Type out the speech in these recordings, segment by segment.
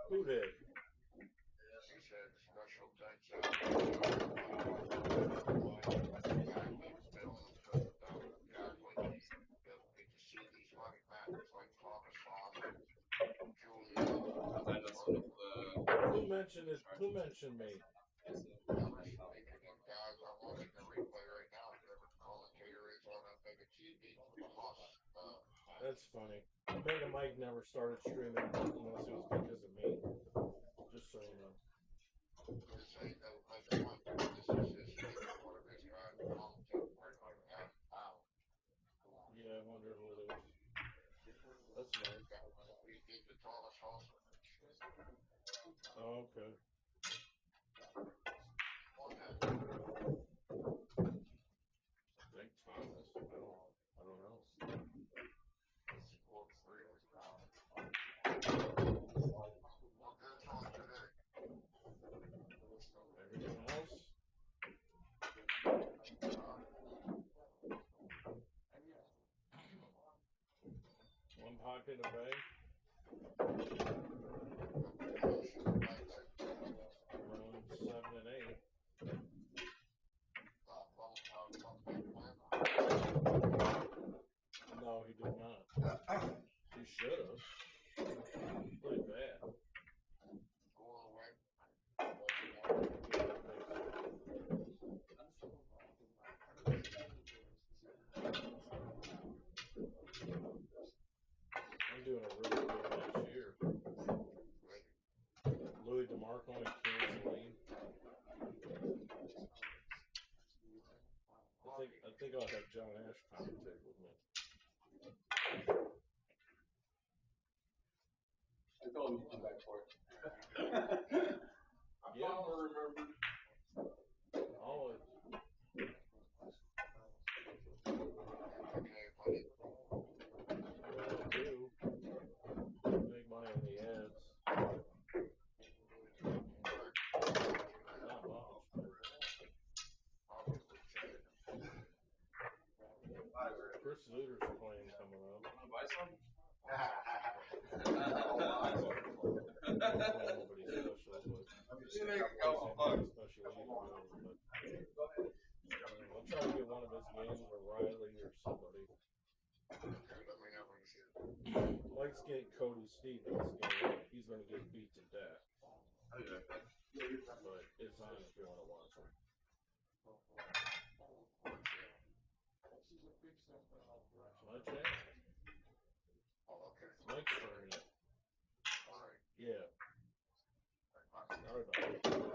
Who did? He said special thanks out to get to see these funny matches like Thomas Sauce, Julia. Who mentioned it? Who mentioned me? Speaking of guys, I'm watching the replay right now. Whoever the commentator is on Mega TV for the Haas. That's funny. Mega Mike never started streaming unless it was because of me. Just so you know. Just saying that Mega Mike, this is his one of his guys commentating right now. Yeah, I wonder who it is. That's nice. We did the Thomas Haas. Oh, okay. Jake Thomas. I don't know. Everything else? One pocket of bag. Around 7 and 8. No, he did not. He should have. Pretty bad. I'm doing a really good match here. Louis Demarco and Salim. I think I'll have John Ash commentate with me. I told him to come back for it. Yeah. Always. Well, I do. Make money on the ads. Not much, but Chris Zuter's playing coming up. Want to buy some? Nobody special, but special I'll try to get one of his games with Riley or somebody. Mike's getting Cody Stevens game. He's going to get beat to death. But it's on if you want to watch him. My channel. Mike's turning it. Yeah. Sorry about that.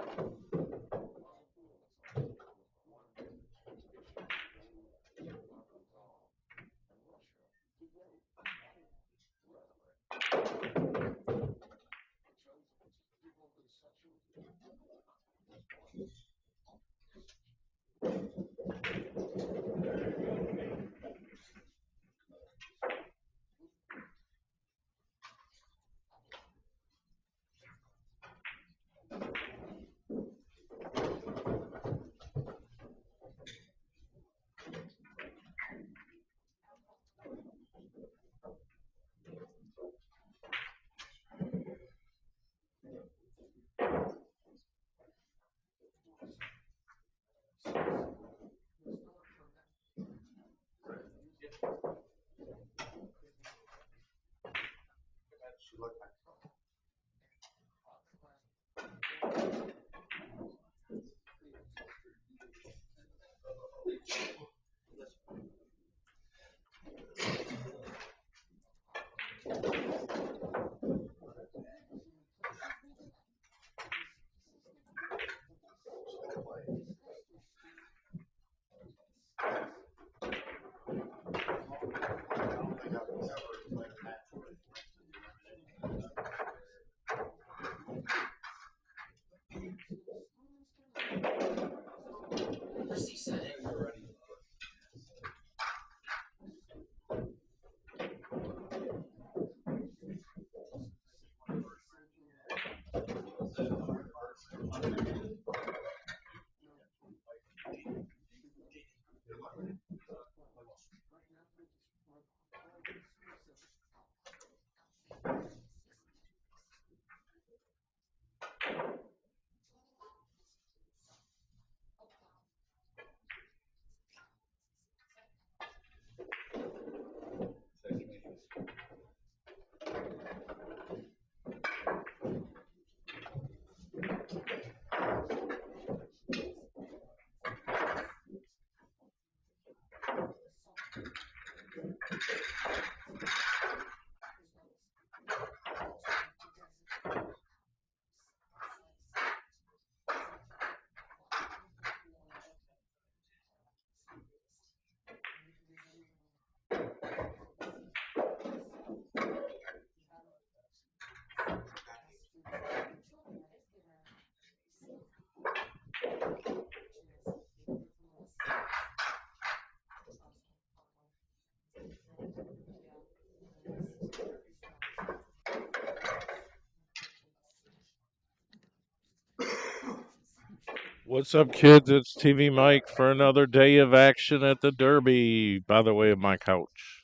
What's up, kids? It's TV Mike for another day of action at the Derby. By the way, of my couch.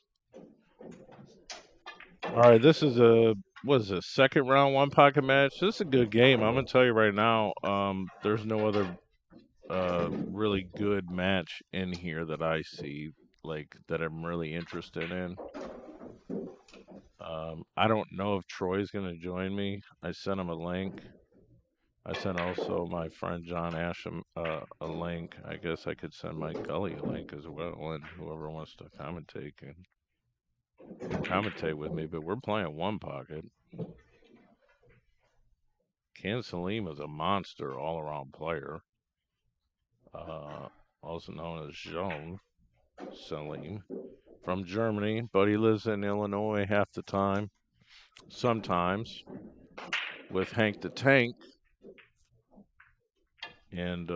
All right, this is what is this, second round one pocket match. This is a good game. I'm gonna tell you right now. There's no other really good match in here that I see like that I'm really interested in. I don't know if Troy's gonna join me. I sent him a link. I sent also my friend John Asham a link. I guess I could send Mike Gully a link as well, and whoever wants to commentate can commentate with me. But we're playing one pocket. Ken Salim is a monster all-around player, uh, also known as Jean Salim from Germany, but he lives in Illinois half the time. Sometimes with Hank the Tank and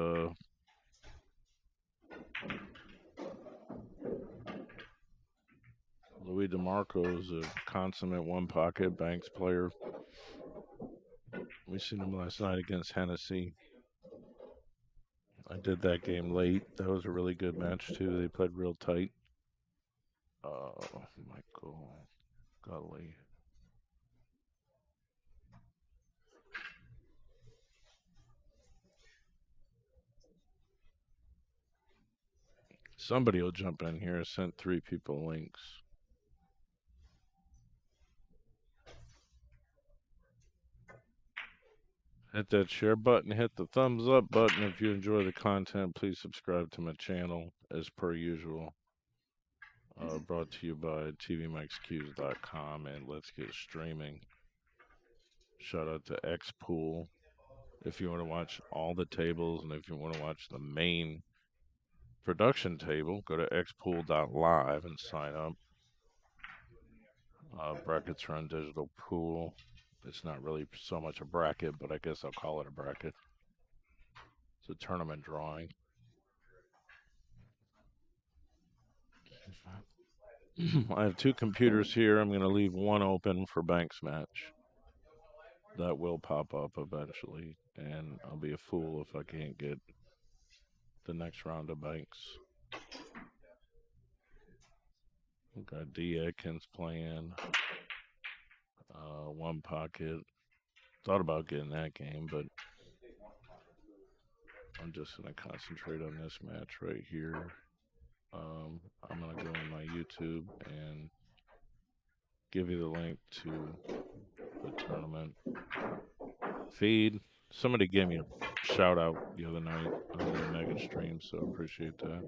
Louis Demarco is a consummate one pocket Banks player. We seen him last night against Hennessy. I did that game late. That was a really good match too. They played real tight. Michael Gully. Somebody will jump in here. I sent 3 people links. Hit that share button, hit the thumbs up button if you enjoy the content. Please subscribe to my channel as per usual. Brought to you by tvmixqs.com and Let's Get Streaming. Shout out to Xpool. If you want to watch all the tables and if you want to watch the main production table, go to xpool.live and sign up. Brackets run digital pool. It's not really so much a bracket, but I guess I'll call it a bracket. It's a tournament drawing. I have 2 computers here. I'm going to leave one open for Banks match. That will pop up eventually, and I'll be a fool if I can't get the next round of Banks. We've got D. Atkins playing. One pocket. Thought about getting that game, but I'm just going to concentrate on this match right here. I'm going to go on my YouTube and give you the link to the tournament feed. Somebody gave me a shout out the other night on the mega stream, so appreciate that.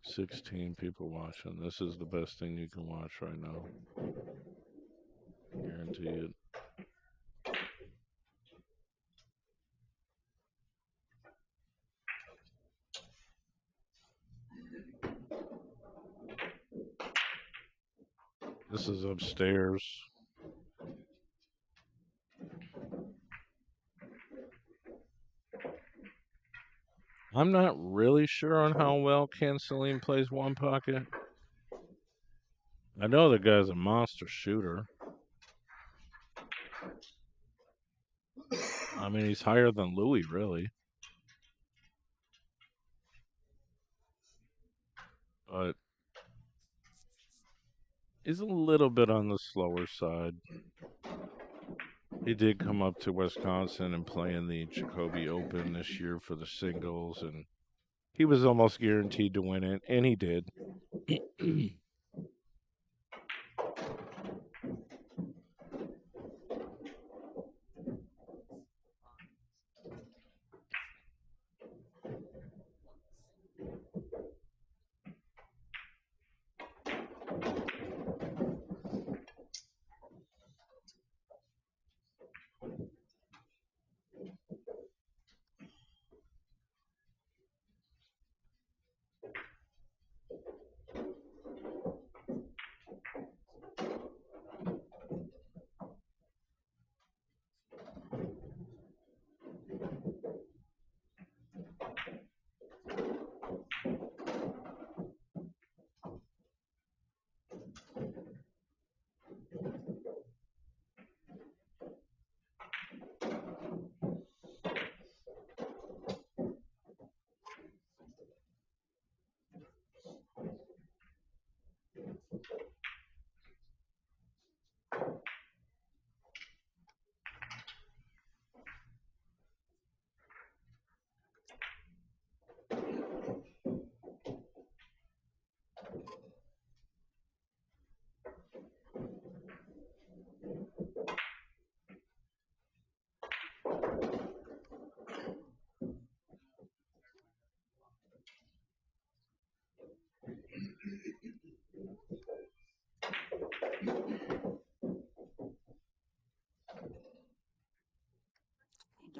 16 people watching. This is the best thing you can watch right now. Guarantee it. This is upstairs. I'm not really sure on how well Ken Salim plays one pocket. I know the guy's a monster shooter. I mean, he's higher than Louis, really. But he's a little bit on the slower side. He did come up to Wisconsin and play in the Jacoby Open this year for the singles, and he was almost guaranteed to win it, and he did.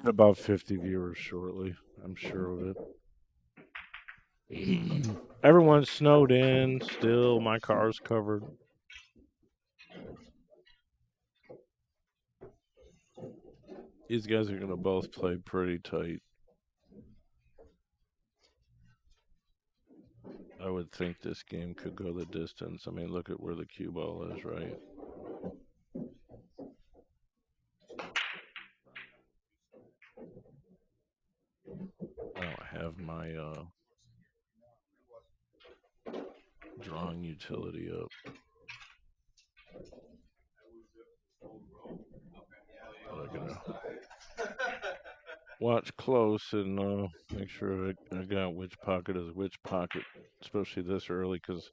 About 50 viewers shortly. I'm sure of it. Everyone's snowed in still. My car's covered. These guys are going to both play pretty tight. I would think this game could go the distance. I mean, look at where the cue ball is, right? I don't have my drawing utility up. But I gotta watch close and make sure I got which pocket is which pocket, especially this early, because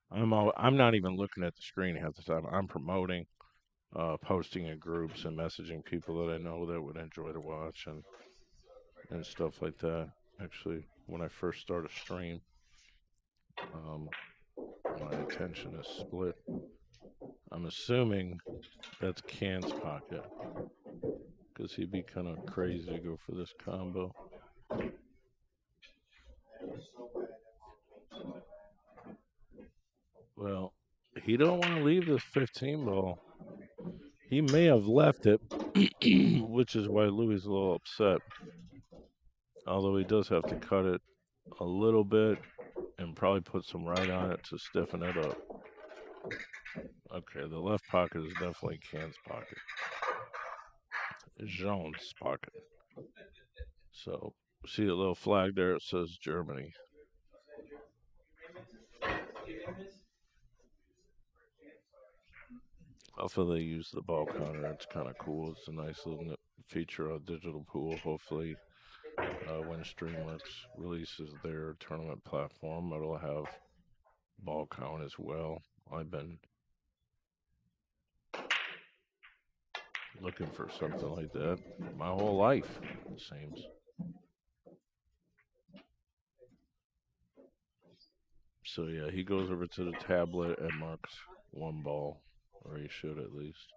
I'm not even looking at the screen half the time. I'm promoting, posting in groups and messaging people that I know that would enjoy to watch and stuff like that. Actually, when I first start a stream, um, my attention is split. I'm assuming that's Can's pocket because he'd be kind of crazy to go for this combo. Well, he don't want to leave this 15 ball. He may have left it, which is why Louis is a little upset. Although he does have to cut it a little bit and probably put some right on it to stiffen it up. Okay, the left pocket is definitely Can's pocket. Jean's pocket. So, see the little flag there? It says Germany. Also, they use the ball counter. It's kind of cool. It's a nice little feature on Digital Pool. Hopefully, when StreamWorks releases their tournament platform, it'll have ball count as well. I've been looking for something like that my whole life, it seems. So yeah, he goes over to the tablet and marks one ball, or he should at least.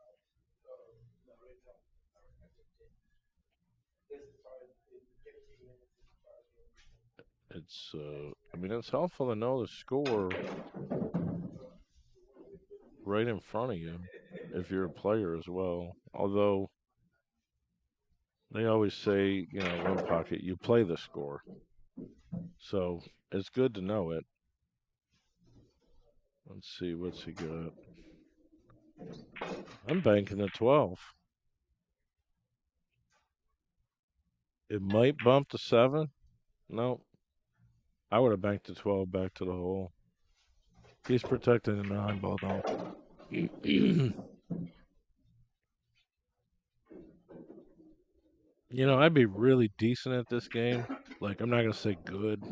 I mean, it's helpful to know the score right in front of you if you're a player as well. Although they always say, one pocket, you play the score. So it's good to know it. Let's see, what's he got? I'm banking a 12. It might bump to 7. No, I would have banked the 12 back to the hole. He's protecting the 9 ball, though. I'd be really decent at this game. Like, I'm not going to say good,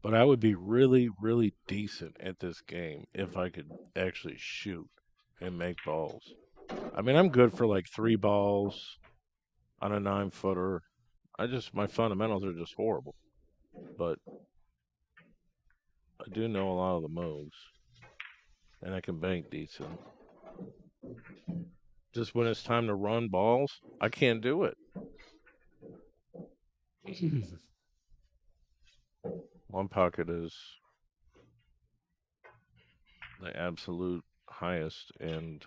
but I would be really, really decent at this game if I could actually shoot and make balls. I mean, I'm good for like 3 balls on a 9-footer. My fundamentals are just horrible. But I do know a lot of the moves, and I can bank decent. Just when it's time to run balls, I can't do it. One pocket is the absolute highest and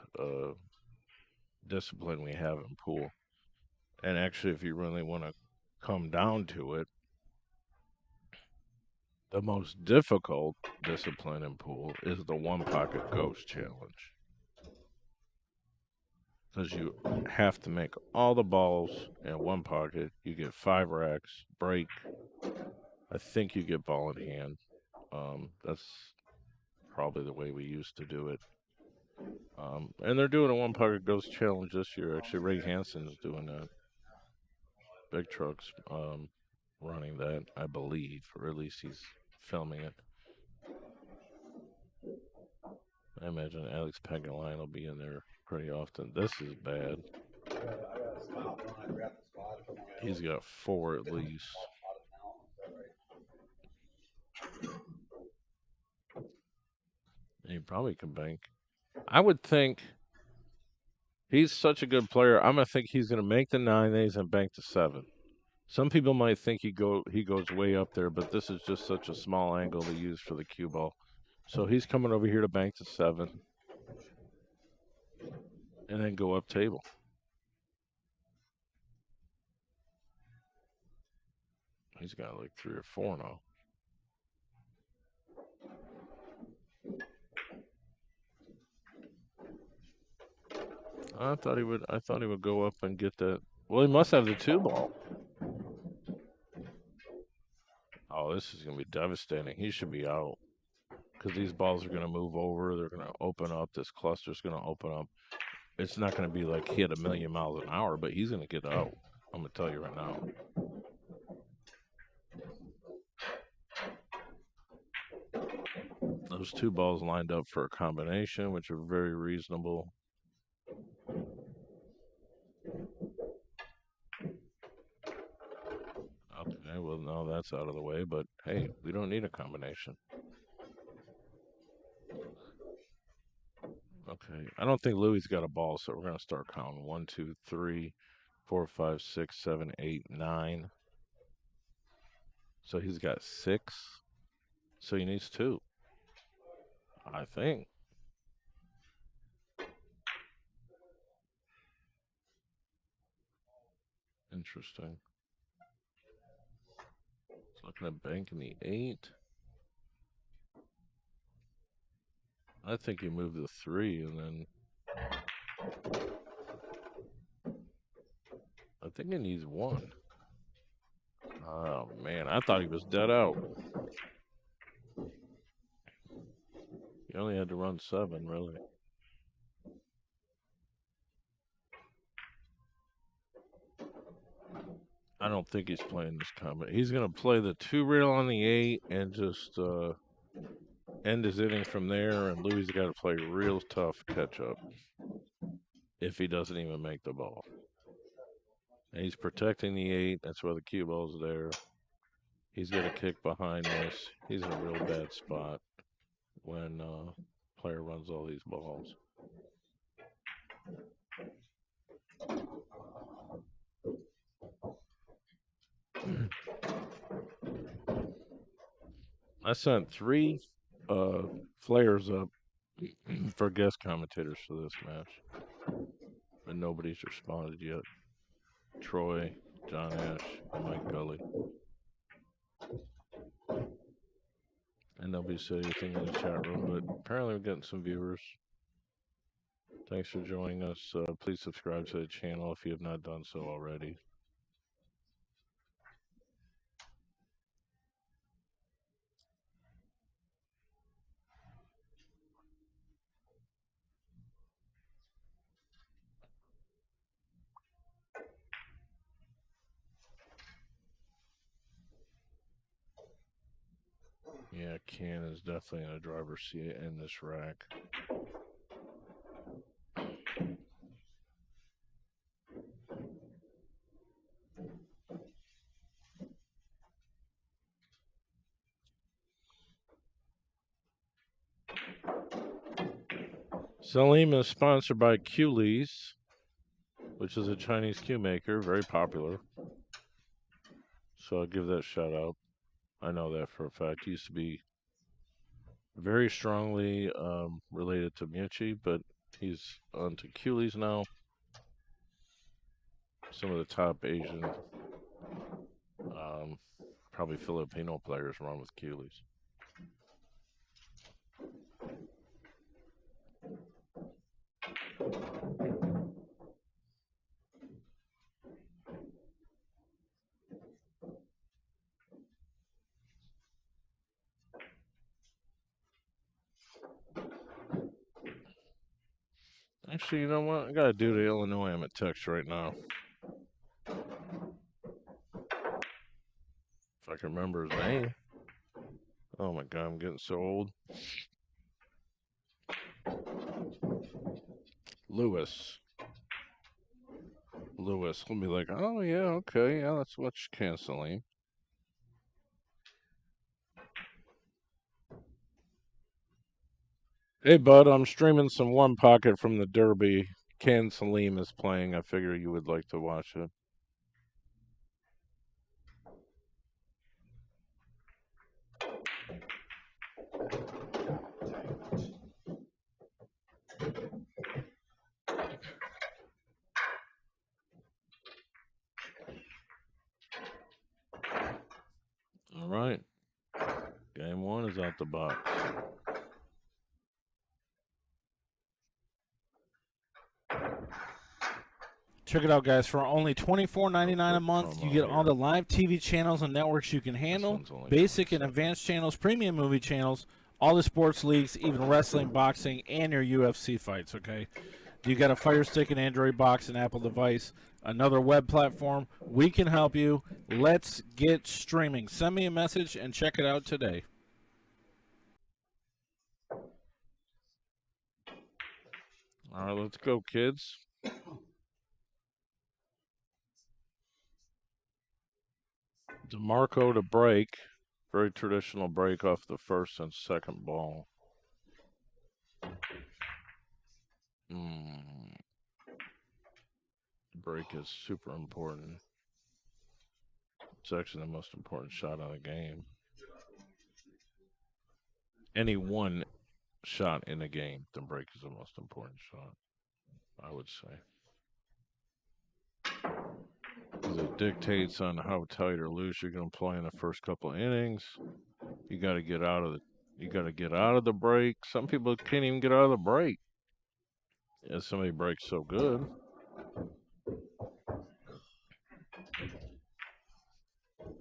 discipline we have in pool. And actually, if you really want to come down to it, the most difficult discipline in pool is the one pocket ghost challenge. Because you have to make all the balls in one pocket. You get 5 racks, break. I think you get ball in hand. That's probably the way we used to do it. And they're doing a one pocket ghost challenge this year. Actually, Ray Hansen's doing that. Big Truck's running that, I believe, or at least he's filming it. I imagine Alex Pagaline will be in there pretty often. This is bad. He's got 4 at least. He probably can bank. I would think He's such a good player. I'm gonna think he's gonna make the 9 A's and bank the 7. Some people might think he goes way up there, but this is just such a small angle to use for the cue ball. So he's coming over here to bank the 7 and then go up table. He's got like 3 or 4 now. I thought he would go up and get that. Well, he must have the 2 ball. Oh, this is gonna be devastating. He should be out because these balls are gonna move over. They're gonna open up. This cluster's gonna open up. It's not gonna be like he had 1,000,000 miles an hour, but he's gonna get out. I'm gonna tell you right now. Those 2 balls lined up for a combination, which are very reasonable. Okay, well, no, that's out of the way, but hey, we don't need a combination. Okay, I don't think Louis got a ball, so we're going to start counting. 1, 2, 3, 4, 5, 6, 7, 8, 9. So he's got 6. So he needs 2, I think. Interesting. It's looking at banking the 8. I think you move the 3 and then I think it needs 1. Oh man, I thought he was dead out. He only had to run 7, really. I don't think he's playing this combat. He's gonna play the 2 rail on the 8 and just end his inning from there. And Louis got to play real tough catch up if he doesn't even make the ball. And he's protecting the 8. That's why the cue ball's there. He's got to kick behind this. He's in a real bad spot when player runs all these balls. I sent 3 flares up for guest commentators for this match, but nobody's responded yet. Troy, John Ash, and Mike Gully. And nobody said anything in the chat room, but apparently we're getting some viewers. Thanks for joining us. Please subscribe to the channel if you have not done so already. Yeah, Ken is definitely in a driver's seat in this rack. Salim is sponsored by Qleys, which is a Chinese cue maker, very popular. So I'll give that a shout out. I know that for a fact. He used to be very strongly related to Miucci, but he's onto Qleys now. Some of the top Asian, probably Filipino players run with Qleys. Actually, you know what? I gotta do the Illinois. I'm at text right now. If I can remember his name. Oh my god, I'm getting so old. Lewis. Lewis will be like, oh yeah, okay, yeah, let's watch canceling. Hey bud, I'm streaming some One Pocket from the Derby Ken Salim is playing. I figure you would like to watch it. All right. Game one is out the box. Check it out, guys. For only $24.99 a month, promo you get all here. the live TV channels and networks you can handle, one's only basic and 27. advanced channels, premium movie channels, all the sports leagues, even wrestling, boxing, and your UFC fights, okay? You got a Fire Stick, an Android box, an Apple device, another web platform. We can help you. Let's get streaming. Send me a message and check it out today. All right, let's go, kids. Demarco to break. Very traditional break off the first and second ball. Break is super important. It's actually the most important shot of the game. Any one shot in a game, the break is the most important shot, I would say. Because it dictates on how tight or loose you're going to play in the first couple of innings. You got to get out of the break. Some people can't even get out of the break. As somebody breaks so good.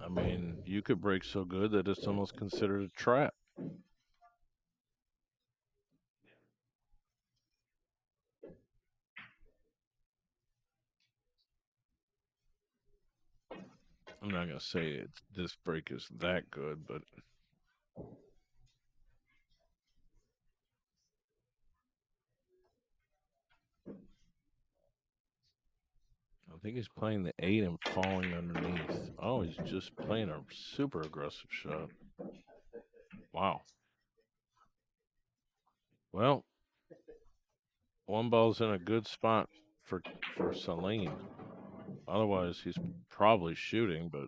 I mean, you could break so good that it's almost considered a trap. I'm not going to say this break is that good, but I think he's playing the 8 and falling underneath. Oh, he's just playing a super aggressive shot. Wow. Well, one ball's in a good spot for Salim. Otherwise, he's probably shooting, but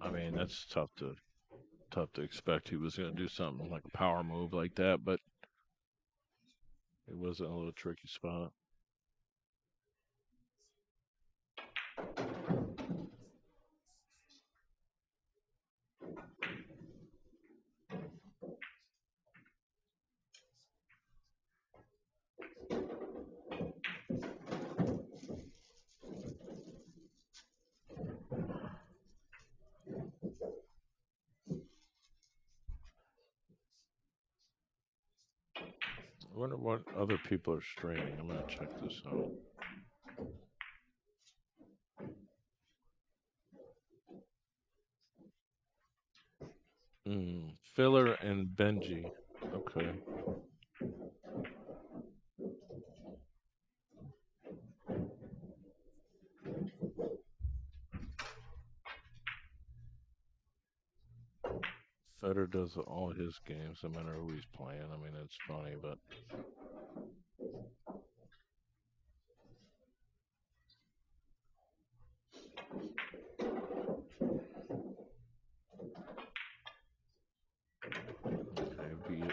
I mean, that's tough to expect he was going to do something like a power move like that, but it was a little tricky spot. I wonder what other people are streaming. I'm going to check this out. Filler and Benji. Okay. Feder does all his games, no matter who he's playing. I mean, it's funny, but okay.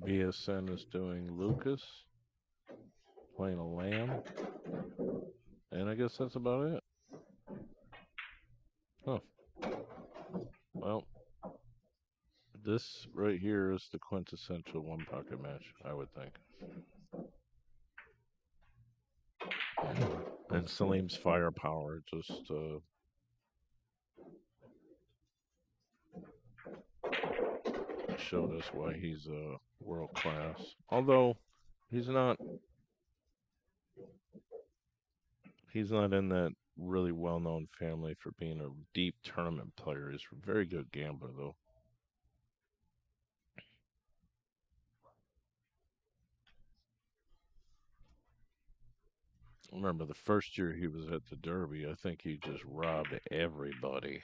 BSN is doing Lucas, playing a lamb, and I guess that's about it. Huh. Well, this right here is the quintessential one pocket match, I would think. And Salim's firepower just showed us why he's world class. Although he's not in that really well known family for being a deep tournament player. He's a very good gambler though. Remember the first year he was at the Derby, I think he just robbed everybody.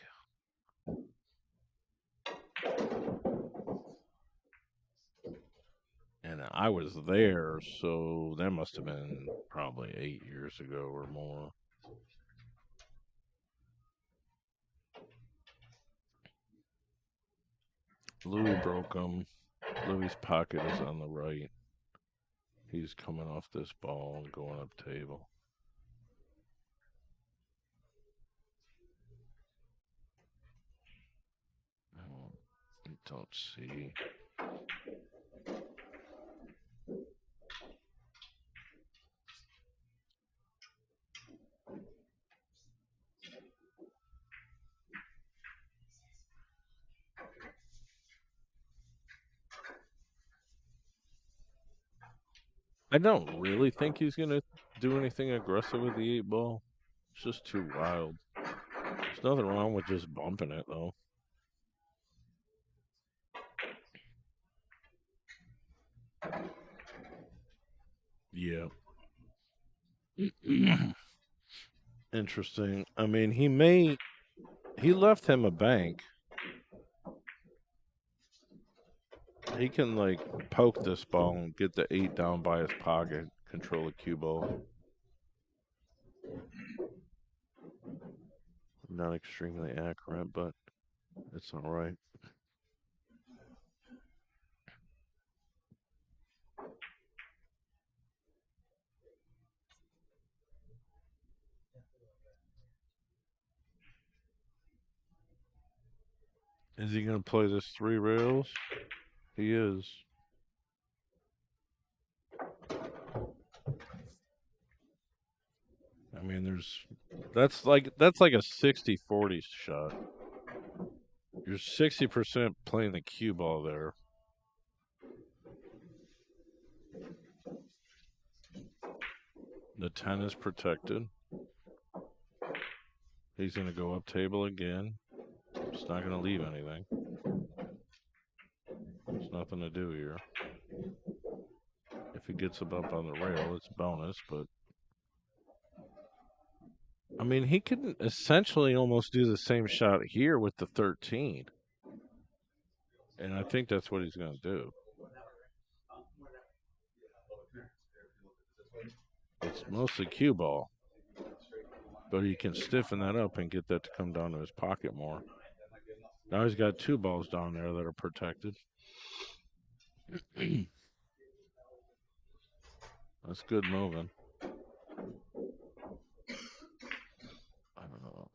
I was there, so that must have been probably 8 years ago or more. Louis broke him. Louis's pocket is on the right. He's coming off this ball and going up table. I don't see. I don't really think he's going to do anything aggressive with the 8 ball. It's just too wild. There's nothing wrong with just bumping it, though. Yeah. Interesting. I mean, he left him a bank. He can, like, poke this ball and get the 8 down by his pocket, control a cue ball. Not extremely accurate, but it's all right. Is he going to play this 3 rails? He is. I mean, that's like a 60-40 shot. You're 60% playing the cue ball there. The 10 is protected. He's going to go up table again. It's not going to leave anything. There's nothing to do here. If he gets above on the rail, it's bonus, but I mean, he could essentially almost do the same shot here with the 13. And I think that's what he's going to do. It's mostly cue ball. But he can stiffen that up and get that to come down to his pocket more. Now he's got 2 balls down there that are protected. That's good moving. I don't know.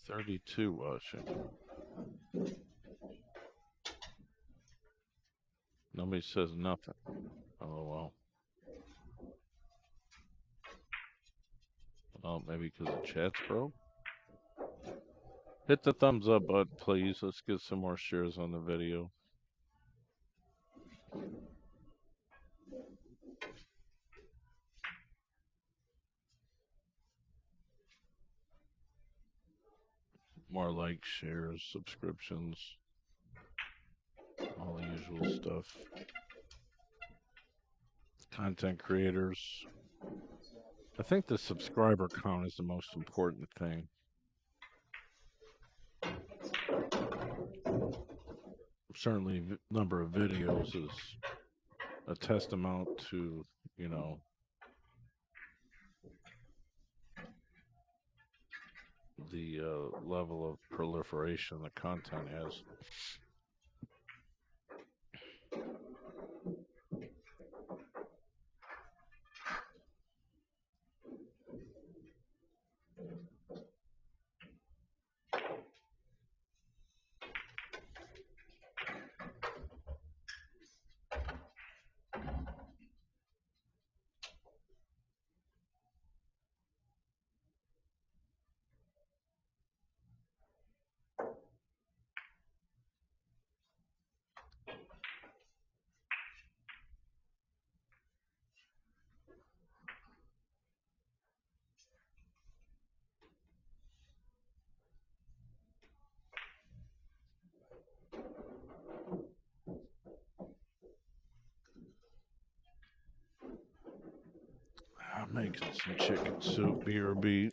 32 watching. Nobody says nothing. Oh, well. Oh, maybe because the chat's broke? Hit the thumbs up button, please. Let's get some more shares on the video. More likes, shares, subscriptions. All the usual stuff. Content creators. I think the subscriber count is the most important thing. Certainly, number of videos is a testament to, you know, the level of proliferation the content has. Making some chicken soup, BRB.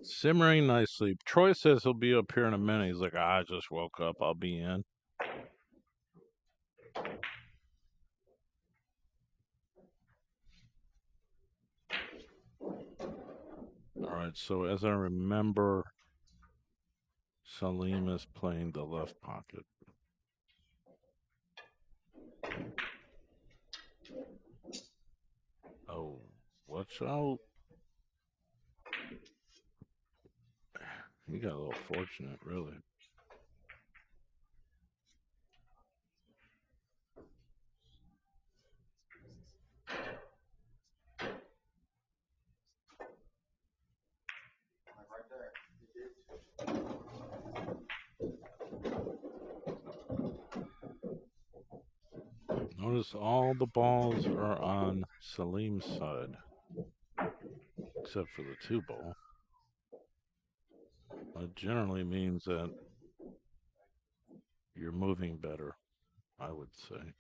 Simmering nicely. Troy says he'll be up here in a minute. He's like, I just woke up. I'll be in. Alright, so as I remember, Salim is playing the left pocket. Oh, watch out. He got a little fortunate, really. Notice all the balls are on Salim's side, except for the 2 ball. That generally means that you're moving better, I would say.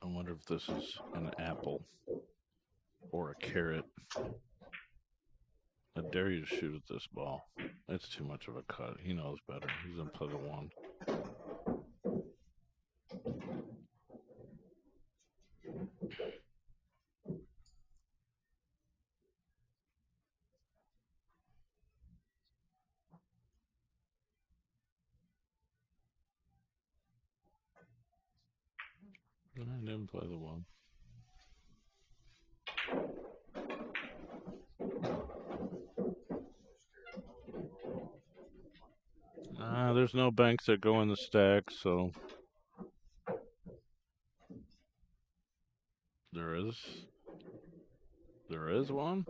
I wonder if this is an apple or a carrot. I dare you to shoot at this ball. It's too much of a cut. He knows better. He's gonna play the 1. I didn't play the one. There's no banks that go in the stack, so there is. There is one?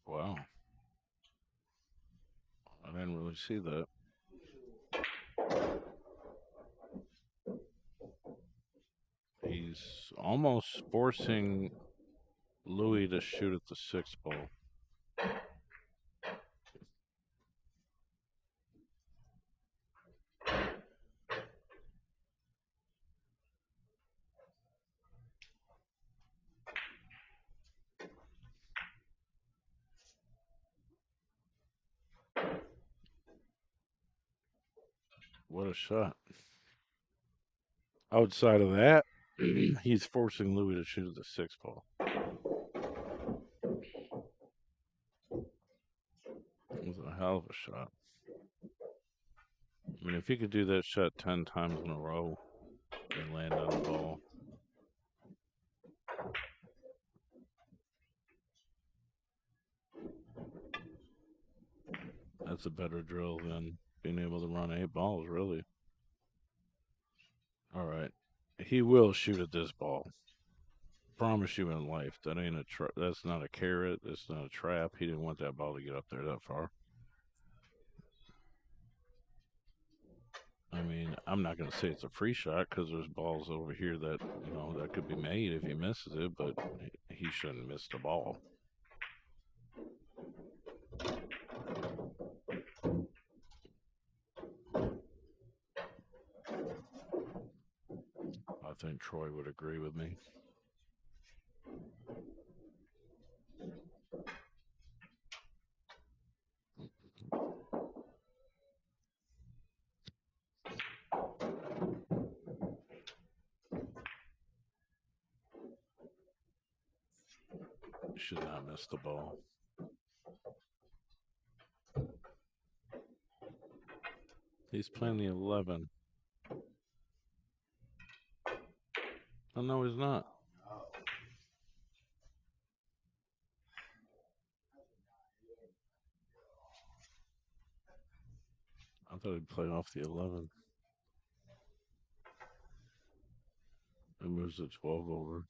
Wow. I didn't really see that. He's almost forcing Louis to shoot at the 6 ball. What a shot. Outside of that, he's forcing Louis to shoot at the 6 ball. It was a hell of a shot. I mean, if he could do that shot 10 times in a row and land on the ball. That's a better drill than being able to run 8 balls, really. All right. He will shoot at this ball. Promise you in life. That ain't a that's not a carrot. It's not a trap. He didn't want that ball to get up there that far. I mean, I'm not going to say it's a free shot because there's balls over here that, that could be made if he misses it, but he shouldn't miss the ball. I think Troy would agree with me. Should not miss the ball. He's playing the 11. Oh, no, he's not. I thought he'd play off the 11. It moves the 12 over.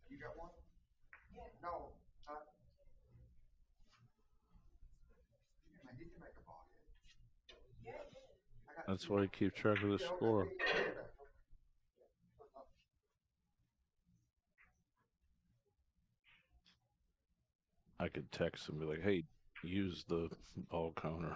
You got one? No. He can make a ball hit. That's why he keeps track of the score. I could text him and be like, hey, use the ball counter.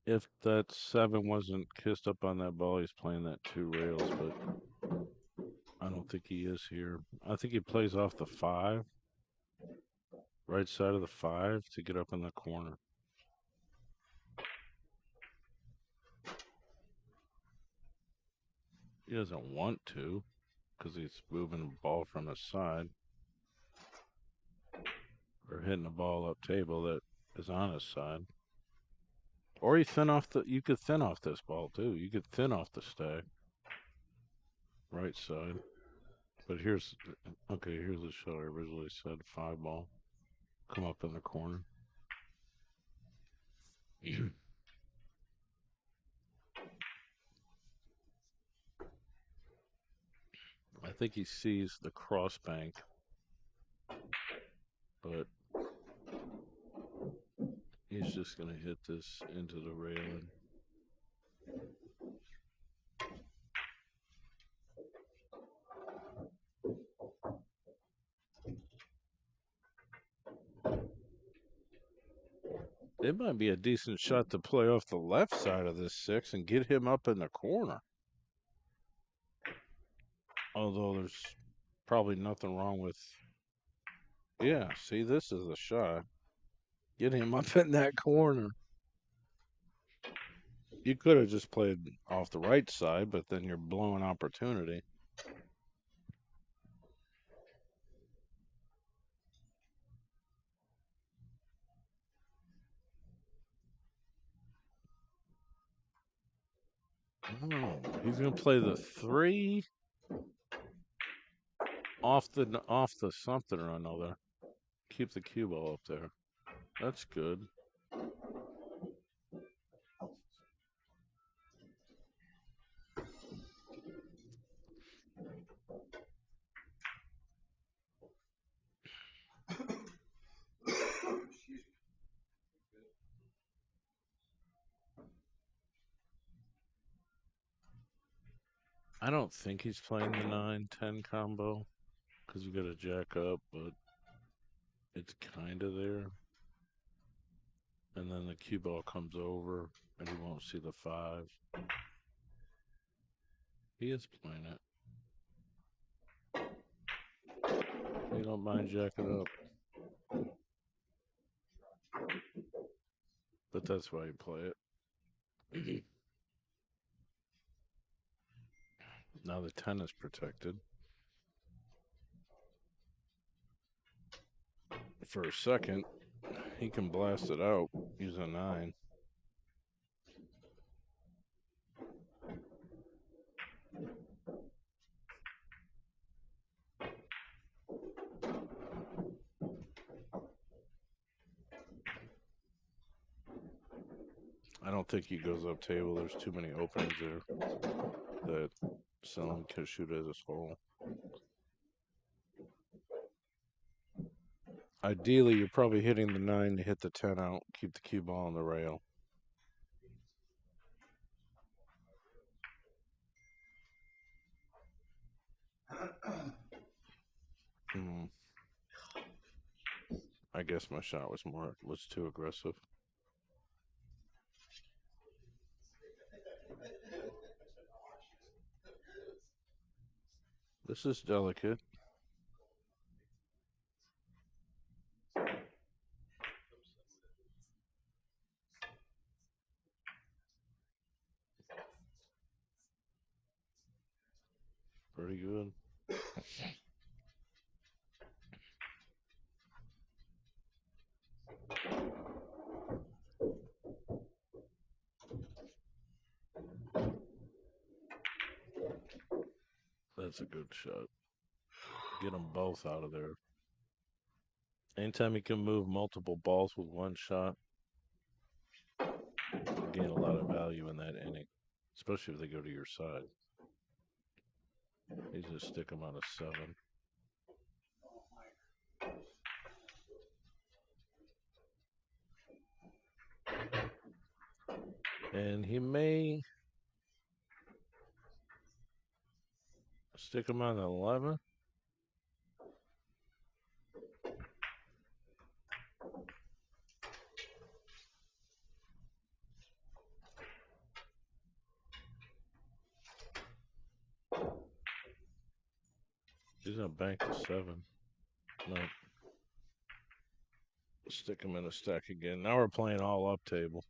If that 7 wasn't kissed up on that ball, he's playing that 2 rails, but I don't think he is here. I think he plays off the 5, right side of the 5 to get up in the corner. He doesn't want to because he's moving the ball from his side or hitting the ball up table that is on his side. Or you could thin off this ball too. You could thin off the stack. Right side. But here's the shot I originally said, 5 ball. Come up in the corner. I think he sees the cross bank, but he's just going to hit this into the railing. It might be a decent shot to play off the left side of this 6 and get him up in the corner. Although there's probably nothing wrong with... Yeah, see, this is a shot. Get him up in that corner. You could have just played off the right side, but then you're blowing opportunity. Oh, he's gonna play the 3 off the something or another. Keep the cue ball up there. That's good. I don't think he's playing the 9-10 combo because you got a jack up, but it's kind of there. And then the cue ball comes over, and you won't see the 5. He is playing it. You don't mind jacking up. But that's why you play it. Now the 10 is protected. For a second, he can blast it out using a 9. I don't think he goes up table. There's too many openings there that Salim can shoot as a hole. Ideally, you're probably hitting the 9 to hit the 10 out, keep the cue ball on the rail. I guess my shot was too aggressive. This is delicate. Pretty good. That's a good shot. Get them both out of there. Anytime you can move multiple balls with one shot, you gain a lot of value in that inning, especially if they go to your side. You just stick them on a 7. And he may stick them on an 11. He's gonna bank the 7. No. Stick him in a stack again. Now we're playing all up table.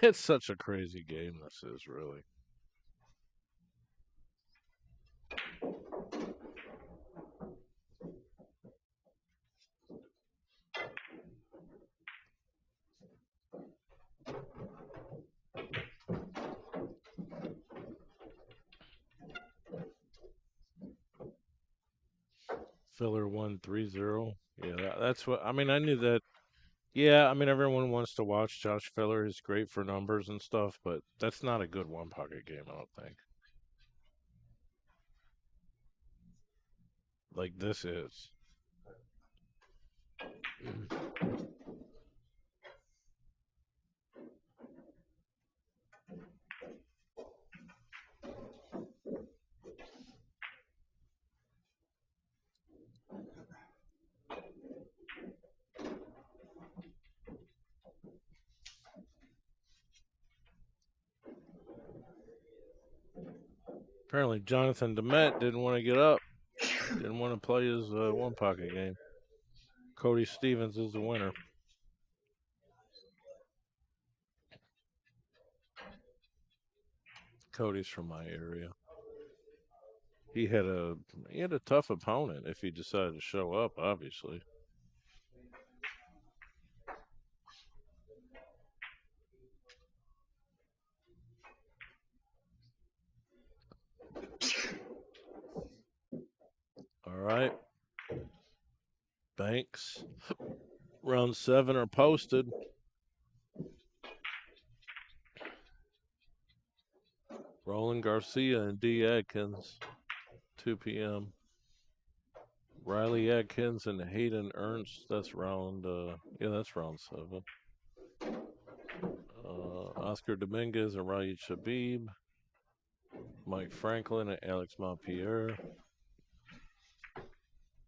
It's such a crazy game, this is, really. Filler won 3-0. Yeah, that's what I mean. I knew that. Yeah, I mean, everyone wants to watch Josh Filler. He's great for numbers and stuff, but that's not a good one pocket game, I don't think. Like this is. Apparently, Jonathan Demet didn't want to get up. Didn't want to play his one pocket game. Cody Stevens is the winner. Cody's from my area. He had a tough opponent if he decided to show up, obviously. All right. Banks. Round 7 are posted. Roland Garcia and D. Adkins, 2 p.m. Riley Adkins and Hayden Ernst. That's round. That's round 7. Oscar Dominguez and Raid Shabib. Mike Franklin and Alex Montpierre.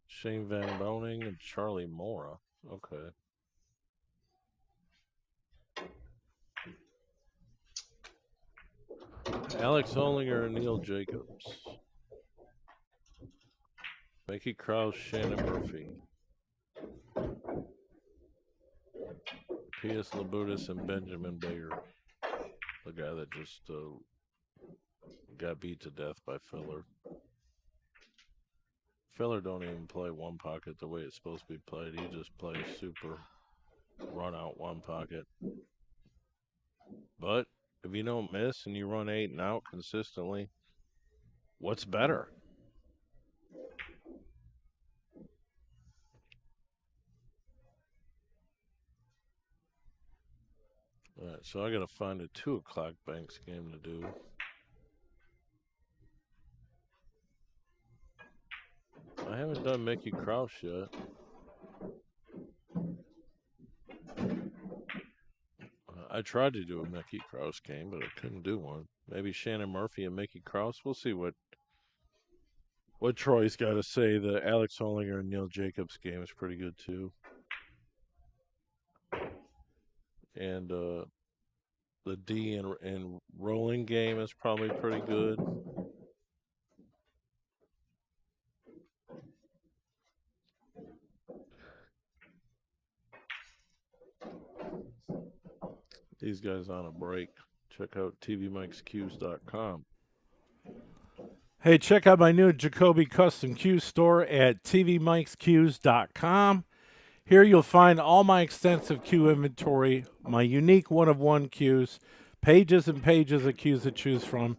Shane Van Boning and Charlie Mora. Okay. Alex Hollinger and Neil Jacobs. Mickey Krause, Shannon Murphy. P.S. Labutis and Benjamin Bayer. The guy that just got beat to death by Filler. Filler don't even play one pocket the way it's supposed to be played. He just plays super run out one pocket. But if you don't miss and you run 8 and out consistently, what's better? All right, so I got to find a 2 o'clock Banks game to do. I haven't done Mickey Krause yet. I tried to do a Mickey Krause game, but I couldn't do one. Maybe Shannon Murphy and Mickey Krause. We'll see what Troy's got to say. The Alex Hollinger and Neil Jacobs game is pretty good too. And the D and Rolling game is probably pretty good. These guys on a break. Check out tvmikescues.com. Hey, check out my new Jacoby Custom Cue store at tvmikescues.com. Here you'll find all my extensive cue inventory, my unique one-of-one cues, pages and pages of cues to choose from.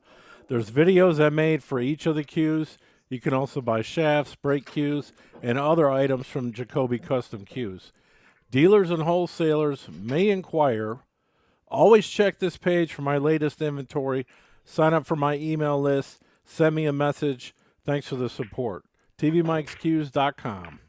There's videos I made for each of the cues. You can also buy shafts, brake cues, and other items from Jacoby Custom Cues. Dealers and wholesalers may inquire. Always check this page for my latest inventory. Sign up for my email list. Send me a message. Thanks for the support. tvmikescues.com.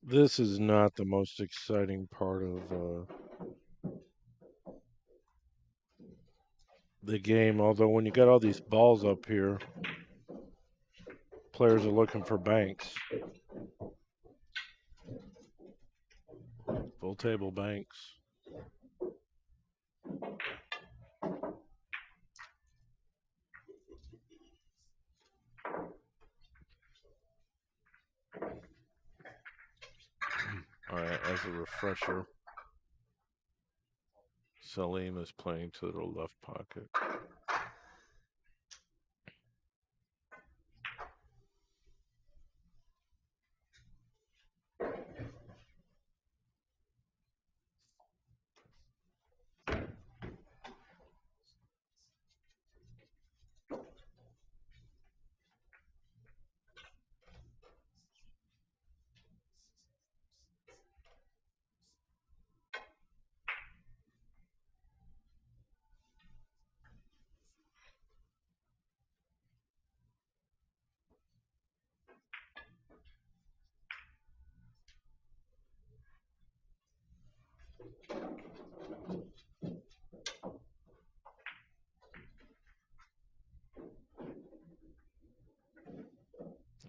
This is not the most exciting part of the game, although when you got all these balls up here, players are looking for Banks. Full table Banks. All right, as a refresher, Salim is playing to the left pocket.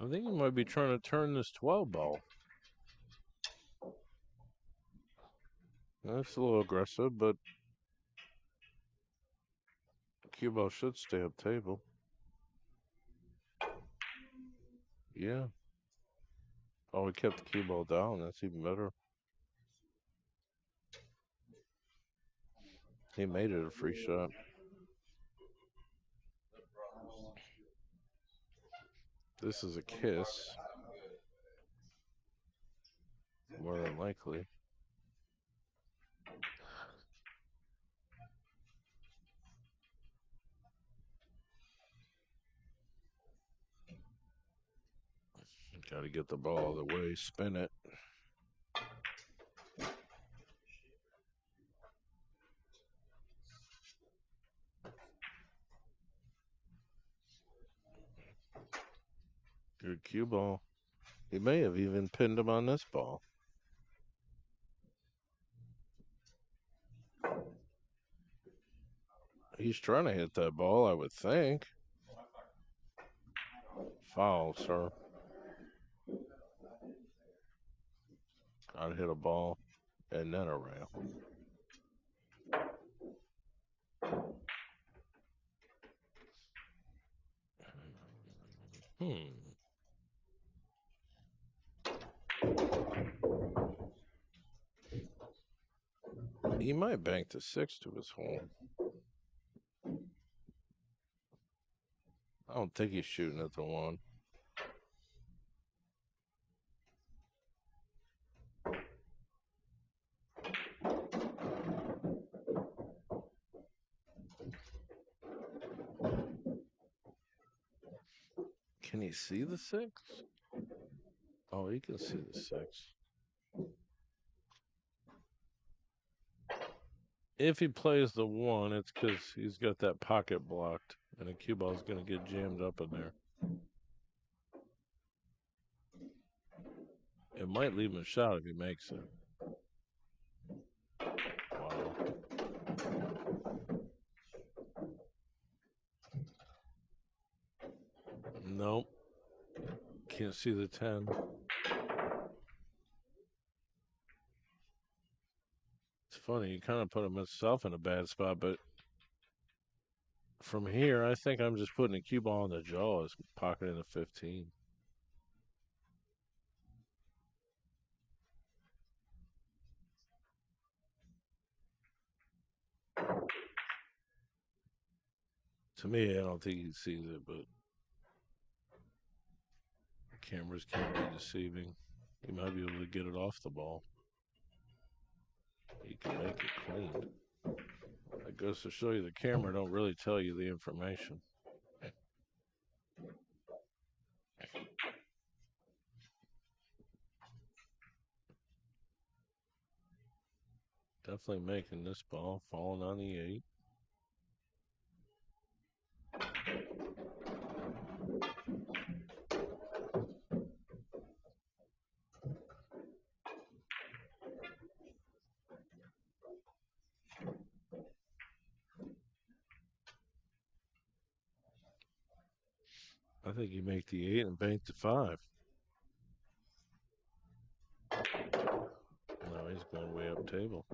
I think he might be trying to turn this 12 ball. That's a little aggressive, but cue ball should stay up table. Yeah. Oh, we kept the cue ball down. That's even better. He made it a free shot. This is a kiss. More than likely. Got to get the ball the way, spin it. Good cue ball. He may have even pinned him on this ball. He's trying to hit that ball, I would think. Foul, sir. I'd hit a ball and then a rail. He might bank the 6 to his hole. I don't think he's shooting at the 1. Can he see the 6? Oh, he can see the 6. If he plays the 1, it's because he's got that pocket blocked, and a cue ball is going to get jammed up in there. It might leave him a shot if he makes it. Wow. Nope. Can't see the 10. It's funny, you kind of put himself in a bad spot, but from here, I think I'm just putting a cue ball in the jaws, pocketing the 15. To me, I don't think he sees it, but cameras can be deceiving. He might be able to get it off the ball. He can make it clean. That goes to show you the camera don't really tell you the information. Definitely making this ball, falling on the 8. I think you make the 8 and bank the 5. No, he's going way up table.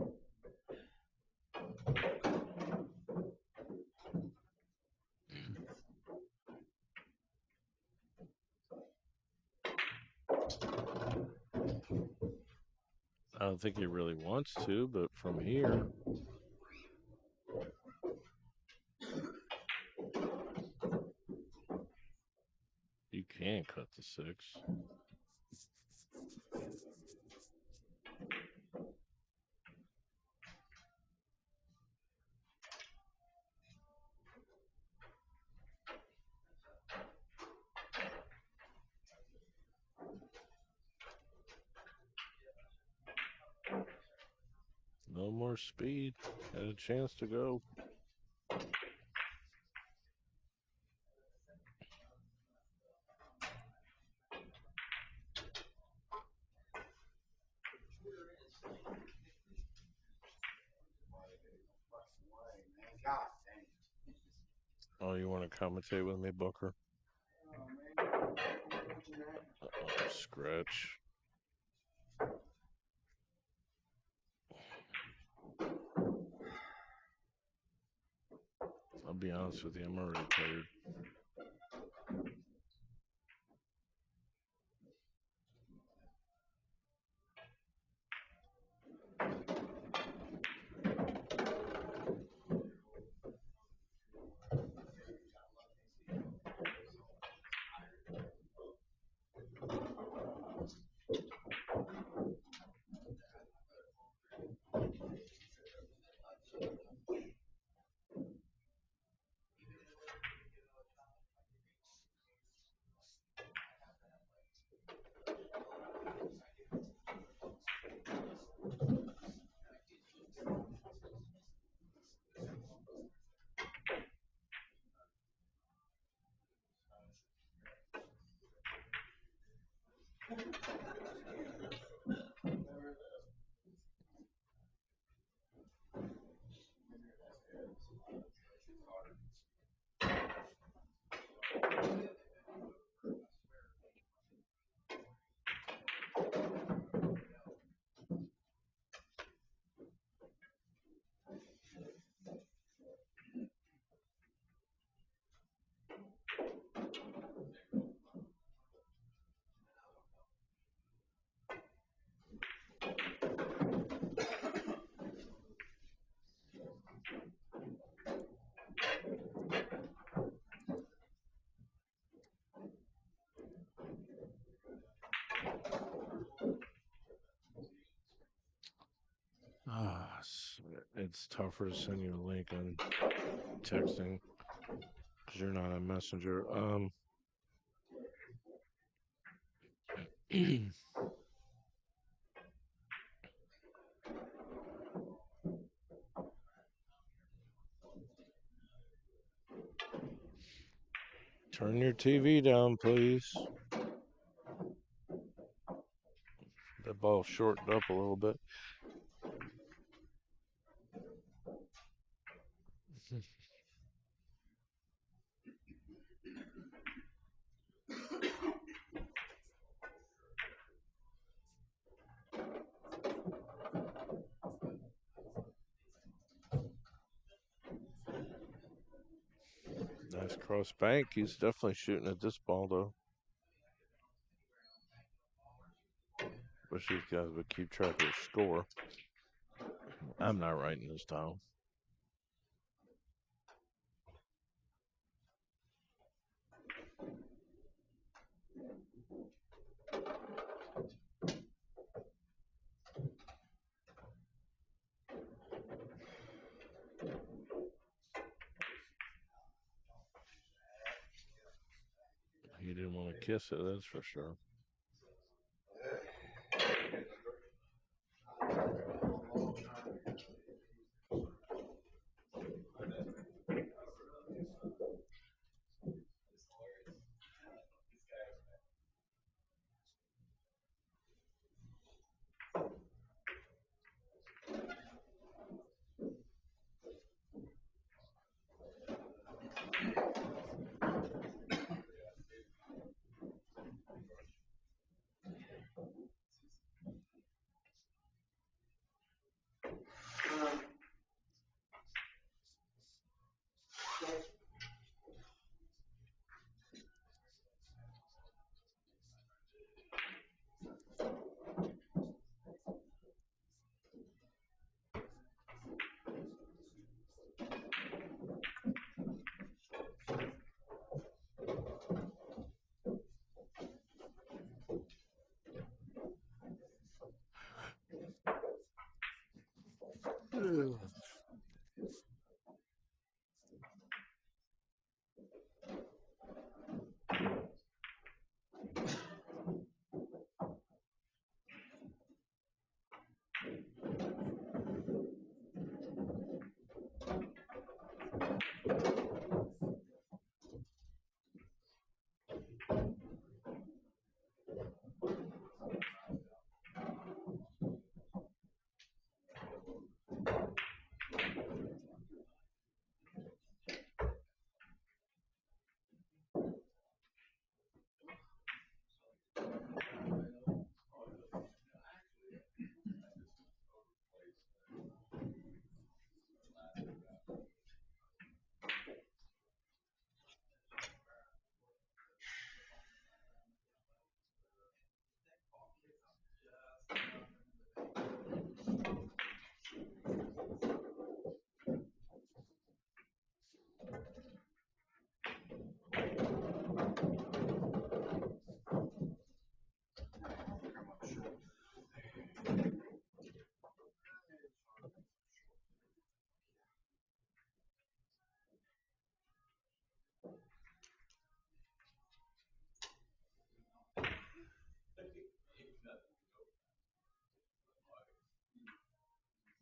I don't think he really wants to, but from here, you can cut the 6. No more speed. Had a chance to go. Oh, you want to commentate with me, Booker? Scratch. I'll be honest with you, I'm already tired. Ah, it's tougher to send you a link on texting because you're not a messenger. Turn your TV down, please. That ball shortened up a little bit. Nice cross bank. He's definitely shooting at this ball, though. Wish these guys would keep track of the score. I'm not writing this down. He didn't want to kiss it, that's for sure.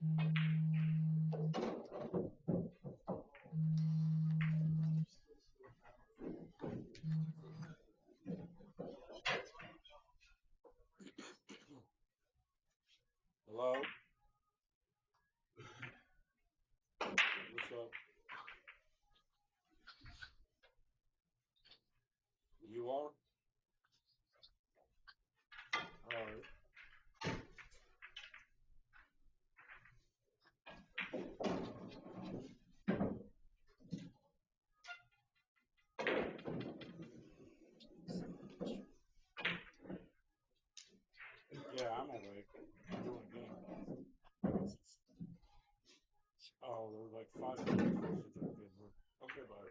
Hello? What's up? You are? Alright. Yeah, I'm awake. I'm doing a game. Oh, they're like 5 minutes since I did one. Okay, bye.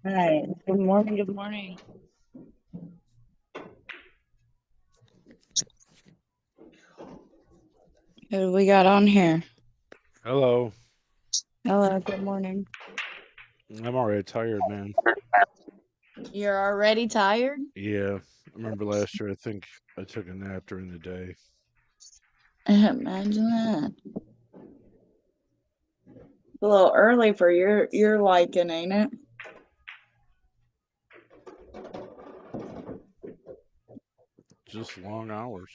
Hi. Good morning. Good morning. Who do we got on here? Hello. Hello. Good morning. I'm already tired, man. You're already tired? Yeah. I remember last year, I think I took a nap during the day. Imagine that. It's a little early for your liking, ain't it? Just long hours.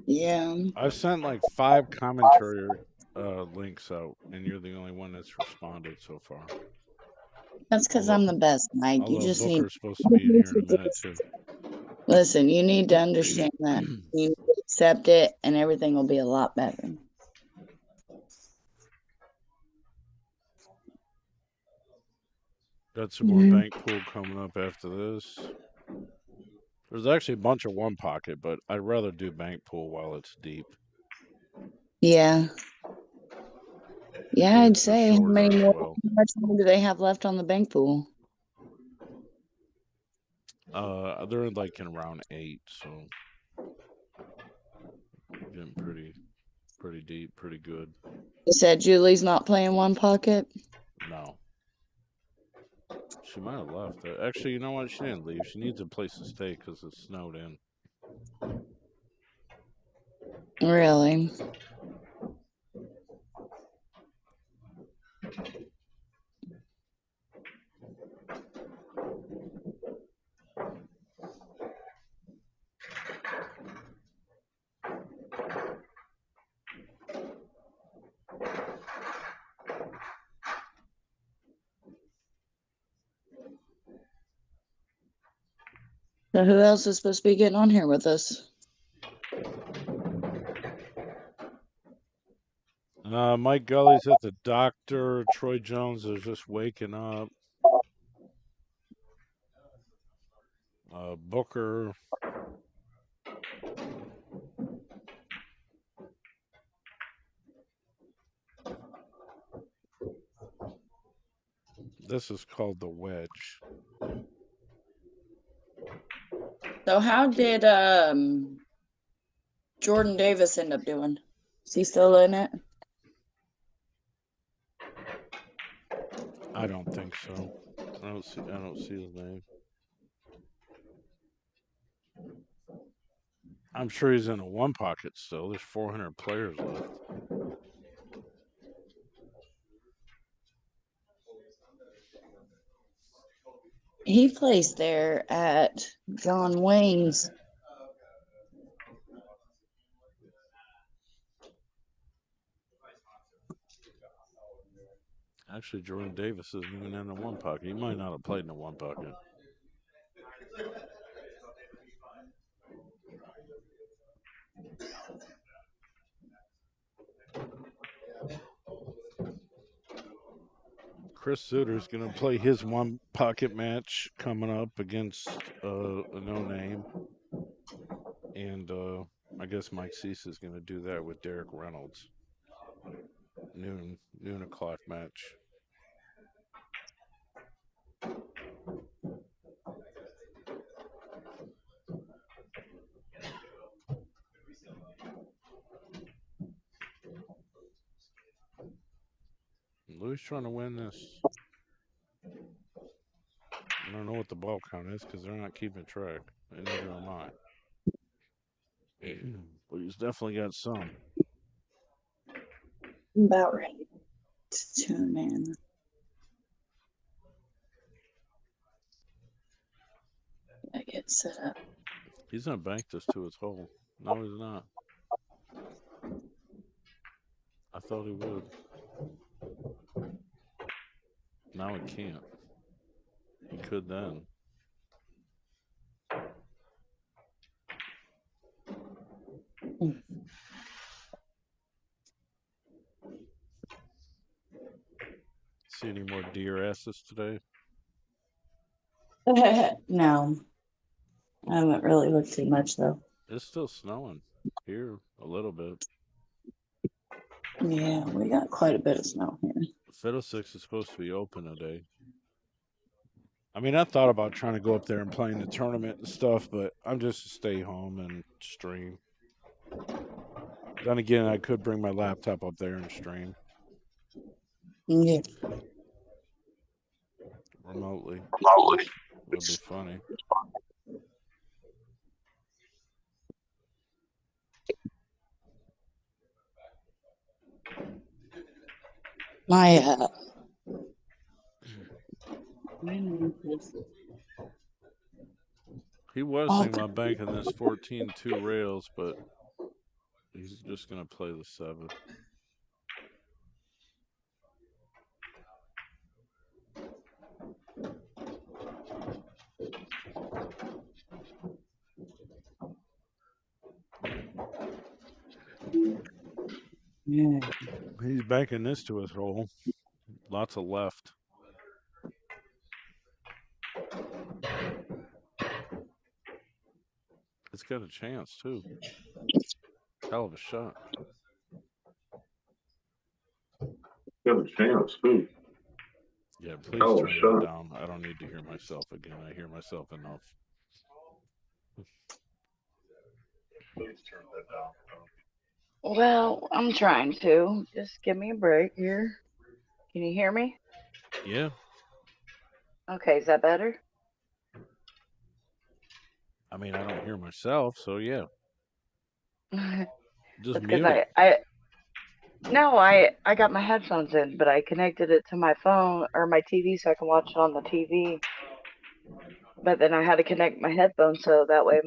Yeah. I've sent like 5 commentary links out, and you're the only one that's responded so far. That's because I'm the best, Mike. You Although just need Booker's supposed to be in here in a minute too. listen, you need to understand that. You need to accept it and everything will be a lot better. Got some more bank pool coming up after this. There's actually a bunch of one pocket, but I'd rather do bank pool while it's deep. Yeah. Yeah, I'd Games are say how shorter many as more well. how much more do they have left on the bank pool? They're like in round 8, so getting pretty deep, pretty good. You said Julie's not playing one pocket? No. She might have left. Actually, you know what? She didn't leave. She needs a place to stay because it snowed in. Really? So who else is supposed to be getting on here with us? Mike Gully's at the doctor. Troy Jones is just waking up. Booker. This is called the wedge. So how did Jordan Davis end up doing? Is he still in it? I don't think so. I don't see his name. I'm sure he's in a one pocket still. There's 400 players left. He plays there at John Wayne's. Actually, Jordan Davis isn't even in the one pocket. He might not have played in the one pocket. Chris Suter's going to play his one pocket match coming up against a no name. And I guess Mike Cease is going to do that with Derek Reynolds. Noon o'clock match. Louis trying to win this. I don't know what the ball count is because they're not keeping track, and neither am I. But he's definitely got some. I'm about ready to tune in. I get set up. He's gonna bank this to his hole. No, he's not. I thought he would. Now he can't. He could then. See any more deer asses today? No. I haven't really looked too much though. It's still snowing here a little bit. Yeah, we got quite a bit of snow here. Fiddlesticks is supposed to be open today. I mean, I thought about trying to go up there and play in the tournament and stuff, but I'm just to stay home and stream. Then again, I could bring my laptop up there and stream Yeah. remotely. Would be funny. My He was thinking about banking this 14-2 rails, but he's just going to play the 7. yeah. He's banking this to his hole. Lots of left. It's got a chance, too. Hell of a shot. Got a chance, too. Yeah, please Hell of a turn shot. that down. I don't need to hear myself again. I hear myself enough. Please turn that down. Well, I'm trying to. Just give me a break here. Can you hear me? Yeah. Okay, is that better? I mean, I don't hear myself, so yeah. Just That's mute because it. I got my headphones in, but I connected it to my phone or my TV so I can watch it on the TV. But then I had to connect my headphones so that way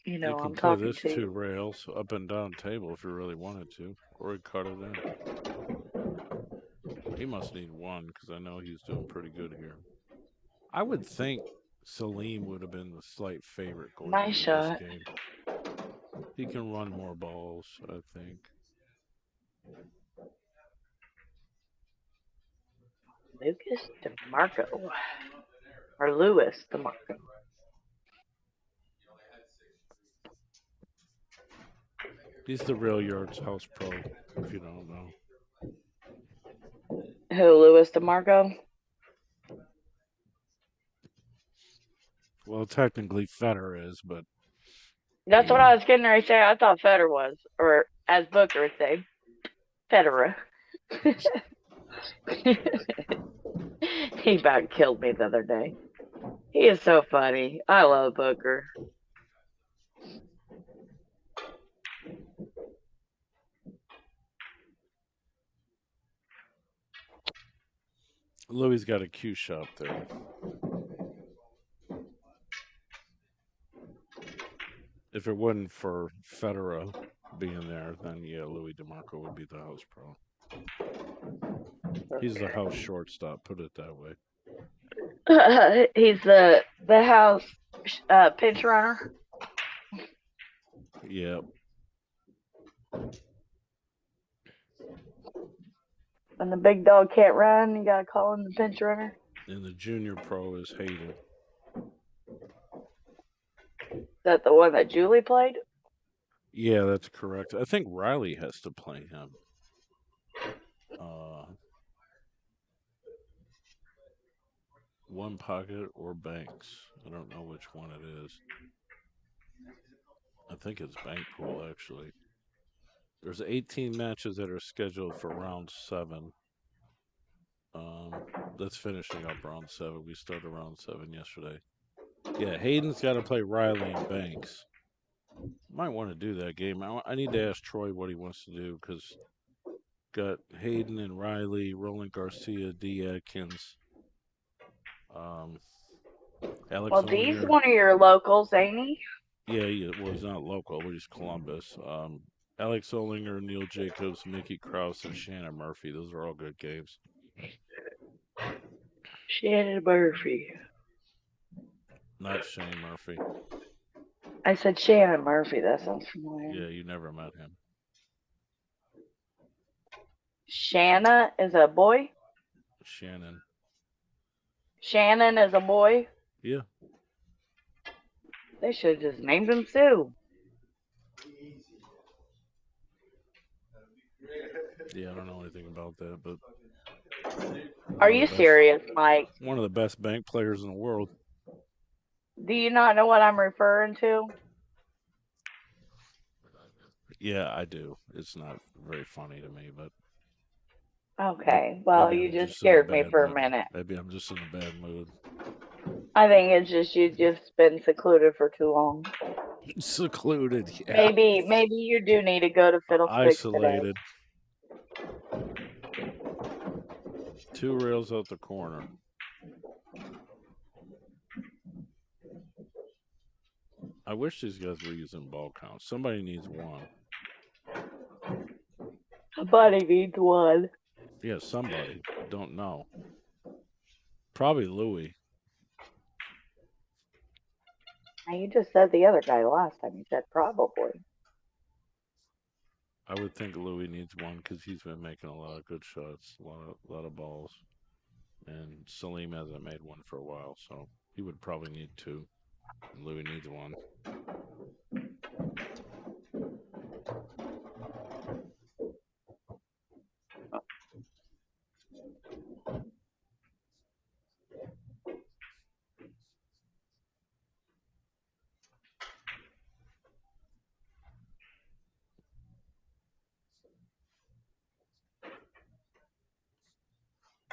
You can I'm play talking this to 2 you. rails up and down table if you really wanted to, or cut it in. He must need 1 because I know he's doing pretty good here. I would think Salim would have been the slight favorite going Nice into shot. this game. He can run more balls, I think. Lucas Demarco. Or Louis Demarco. He's the real Yard's House Pro, if you don't know. Who, Louis Demarco? Well, technically Federer is, but That's what I was getting ready to say. I thought Federer was. Or, as Booker would say, Federer. He about killed me the other day. He is so funny. I love Booker. Louis got a cue shot there. If it wasn't for Federer being there, then yeah, Louis DeMarco would be the house pro. He's the house shortstop, put it that way. He's the house pinch runner. Yep. When the big dog can't run, you gotta call him the pinch runner. And the junior pro is Hayden. Is that the one that Julie played? Yeah, that's correct. I think Riley has to play him. One Pocket or Banks. I don't know which one it is. I think it's Bank Pool, actually. There's 18 matches that are scheduled for round 7. That's finishing up round 7. We started round 7 yesterday. Yeah, Hayden's got to play Riley and Banks. Might want to do that game. I need to ask Troy what he wants to do because got Hayden and Riley, Roland Garcia, D. Atkins, Alex Well, Dee's Ollinger. one of your locals, ain't he? Yeah, well, he's not local, but he's Columbus. Alex Ollinger, Neil Jacobs, Mickey Krause, and Shannon Murphy. Those are all good games. Shannon Murphy. Not Shane Murphy. I said Shannon Murphy. That sounds familiar. Yeah, you never met him. Shanna is a boy? Shannon. Shannon is a boy? Yeah. They should have just named him Sue. Yeah, I don't know anything about that, but. Are you serious, Mike? One of the best bank players in the world. Do you not know what I'm referring to? Yeah, I do. It's not very funny to me, but. Okay, well, you just in scared a me bad for a mood. minute. Maybe I'm just in a bad mood. I think it's just you've just been secluded for too long. Secluded, yeah. Maybe you do need to go to Fiddlesticks today. Isolated. 2 rails out the corner. I wish these guys were using ball counts. Somebody needs one. Somebody needs one. Yeah, somebody. Don't know. Probably Louie. Now, you just said the other guy last time. You said probably. I would think Louie needs one because he's been making a lot of good shots, a lot of balls. And Salim hasn't made one for a while, so he would probably need 2. And Louie needs one.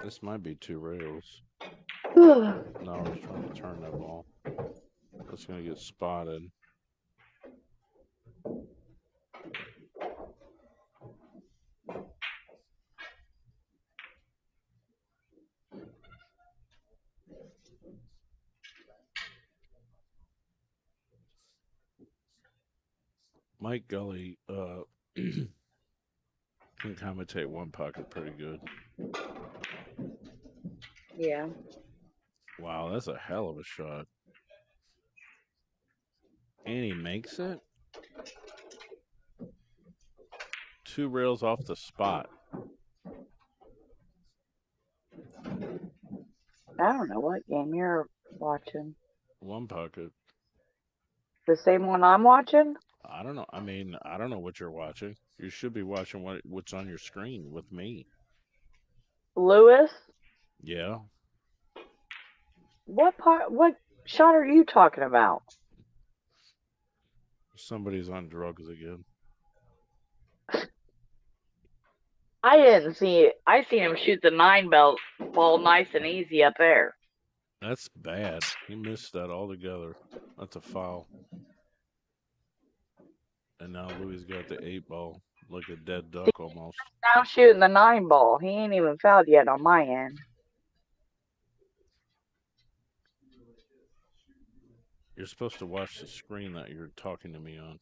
This might be 2 rails. No, I was trying to turn that ball. That's going to get spotted. Mike Gully can commentate One Pocket pretty good. Yeah. Wow, that's a hell of a shot. And he makes it? 2 rails off the spot. I don't know what game you're watching. One Pocket. The same one I'm watching? I don't know. I mean, I don't know what you're watching. You should be watching what's on your screen with me. Lewis? Yeah. What shot are you talking about? Somebody's on drugs again. I didn't see it. I seen him shoot the 9 ball nice and easy up there. That's bad. He missed that altogether. That's a foul. And now Louis got the 8 ball, like a dead duck almost. Now shooting the 9 ball. He ain't even fouled yet on my end. You're supposed to watch the screen that you're talking to me on.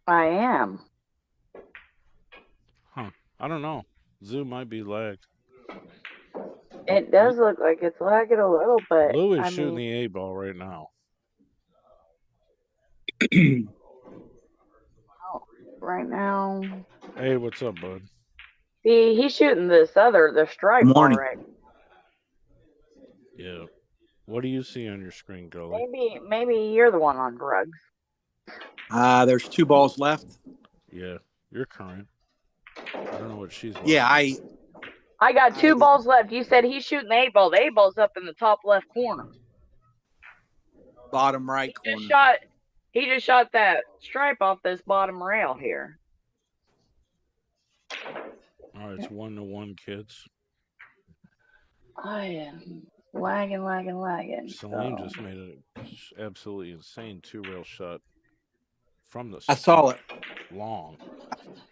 I am. Huh. I don't know. Zoom might be lagged. It does look like it's lagging a little, but Lou is shooting the 8 ball right now. right now. Hey, what's up, bud? See, he's shooting the stripe Morning. already. Yeah. What do you see on your screen, Gully? Maybe you're the one on drugs. There's 2 balls left. Yeah, you're current. I don't know what she's watching. Yeah, I got 2 balls left. You said he's shooting the 8 ball. The 8 ball's up in the top left corner. Bottom right corner. He just shot that stripe off this bottom rail here. All right, it's 1-1, kids. I am lagging. Salim just made an absolutely insane 2-rail shot from the I saw it. long.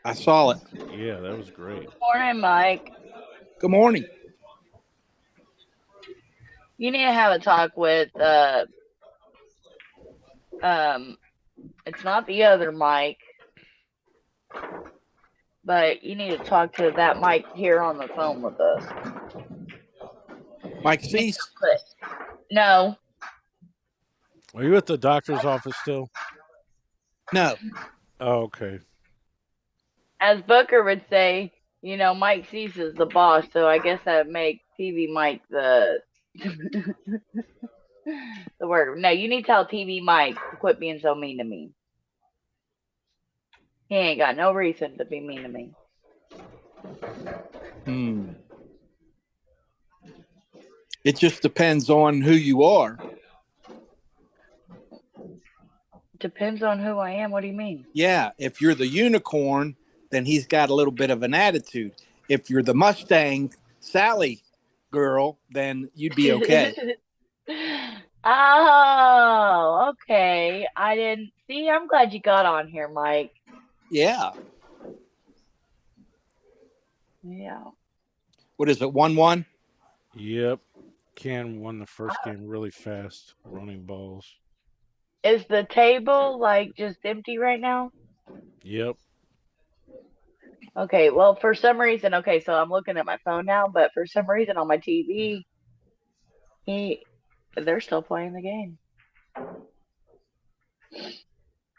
I saw it. Yeah, that was great. Morning, Mike. Good morning. You need to have a talk with it's not the other Mike, but you need to talk to that Mike here on the phone with us. Mike Cease? No. Are you at the doctor's office still? No. Oh, okay. As Booker would say, you know, Mike Cease is the boss, so I guess that would make TV Mike the the word. No, you need to tell TV Mike to quit being so mean to me. He ain't got no reason to be mean to me. It just depends on who you are. Depends on who I am. What do you mean? Yeah, if you're the unicorn, then he's got a little bit of an attitude. If you're the Mustang Sally girl, then you'd be okay. Oh, okay. I didn't see. I'm glad you got on here, Mike. Yeah. Yeah. What is it, 1-1? Yep. Ken won the first game really fast, running balls. Is the table like just empty right now? Yep. Okay, well, for some reason, okay, so I'm looking at my phone now, but for some reason on my TV, they're still playing the game.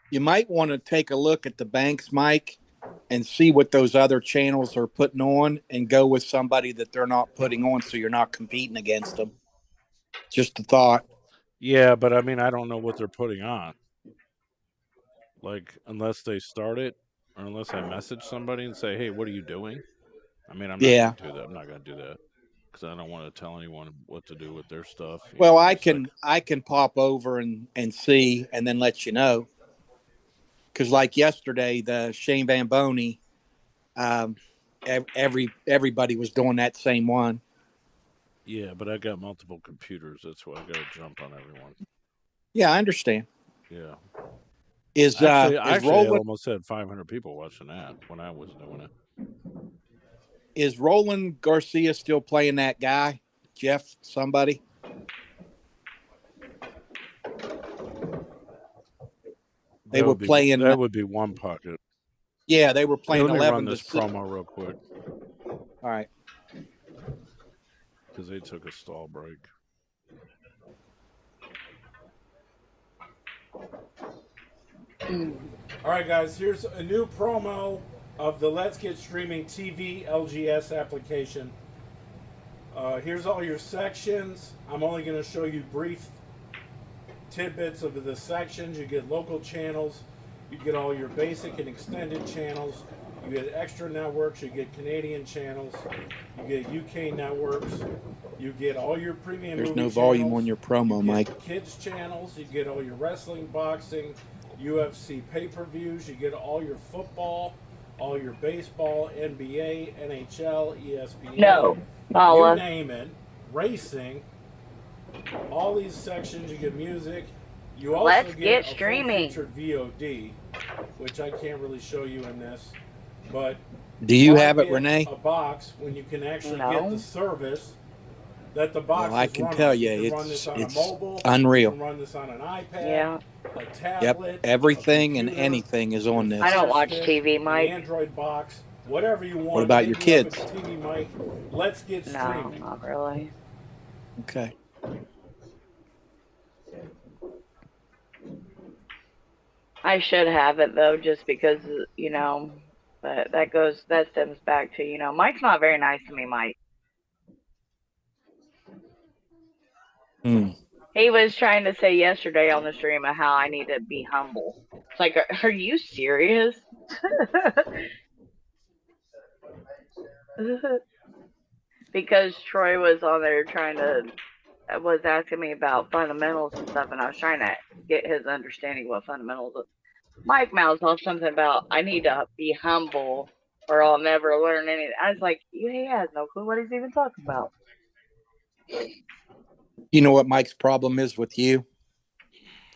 You might want to take a look at the banks, Mike, and see what those other channels are putting on and go with somebody that they're not putting on so you're not competing against them. Just a thought. Yeah, but I mean, I don't know what they're putting on. Like, unless they start it, or unless I message somebody and say, hey, what are you doing? I mean, I'm not going to do that. I'm not going to do that. Because I don't want to tell anyone what to do with their stuff. Well, I can pop over and see and then let you know. Because like yesterday, the Shane Van Boney, everybody was doing that same one. Yeah, but I got multiple computers. That's why I got to jump on everyone. Yeah, I understand. Yeah. Actually, I almost had 500 people watching that when I was doing it. Is Roland Garcia still playing that guy, Jeff? Somebody? They were playing. That would be One Pocket. Yeah, they were playing 11. Let me run this promo real quick. All right. Because they took a stall break. All right, guys, here's a new promo of the Let's Get Streaming TV LGS application. Here's all your sections. I'm only going to show you brief tidbits of the sections. You get local channels. You get all your basic and extended channels. You get extra networks. You get Canadian channels. You get UK networks. You get all your premium There's movie no volume channels. on your promo, You get Mike. kids channels. You get all your wrestling, boxing, UFC pay-per-views. You get all your football, all your baseball, NBA, NHL, ESPN. No, Paula. You name it. Racing. All these sections. You get music. You also Let's get get a streaming. full-featured VOD, which I can't really show you in this. But do you have it, Renee? A box when you can actually No. get the service that the box. Well, I can tell you, can run this on it's a mobile, unreal. You can run this on an iPad, Yeah. a tablet. Yep, everything a and computer, anything is on this. I don't watch stick, TV, Mike. An Android box, whatever you want. What about Hit your me kids? up at the TV, Mike. Let's get No, streaming. not really. Okay. I should have it though, just because but that stems back to Mike's not very nice to me, Mike. Hmm. He was trying to say yesterday on the stream of how I need to be humble. It's like, are you serious? Because Troy was on there was asking me about fundamentals and stuff, and I was trying to get his understanding of what fundamentals is. Mike mouths off something about I need to be humble or I'll never learn anything. I was like, he has no clue what he's even talking about. You know what Mike's problem is with you?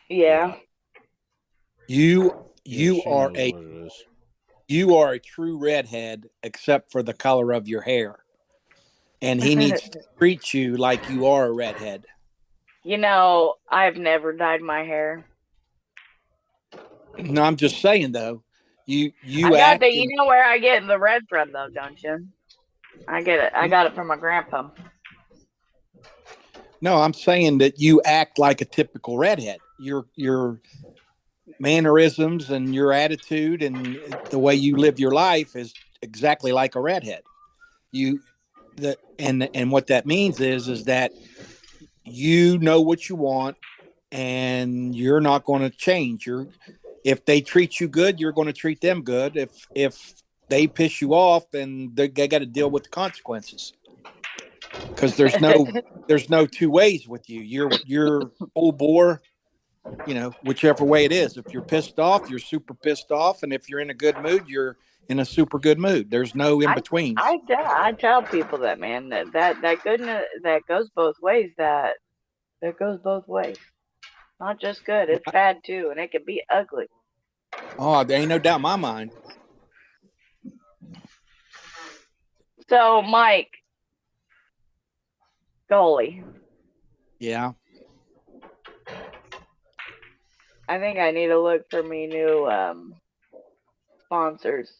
Yeah. You Yeah, she are knows a what it is. you are a true redhead, except for the color of your hair, and he needs to treat you like you are a redhead. I've never dyed my hair. No, I'm just saying though. You I got act. you know where I get the red from though, don't you? I get it. I got it from my grandpa. No, I'm saying that you act like a typical redhead. Your mannerisms and your attitude and the way you live your life is exactly like a redhead. And what that means is that you know what you want and you're not going to change. If they treat you good, you're going to treat them good. If they piss you off, then they got to deal with the consequences. Because there's no two ways with you. You're full bore, whichever way it is. If you're pissed off, you're super pissed off, and if you're in a good mood, you're in a super good mood. There's no in betweens. I tell people that, man, that goodness that goes both ways. That goes both ways. Not just good, it's bad too, and it can be ugly. Oh, there ain't no doubt in my mind. So, Mike, goalie. Yeah. I think I need to look for me new sponsors.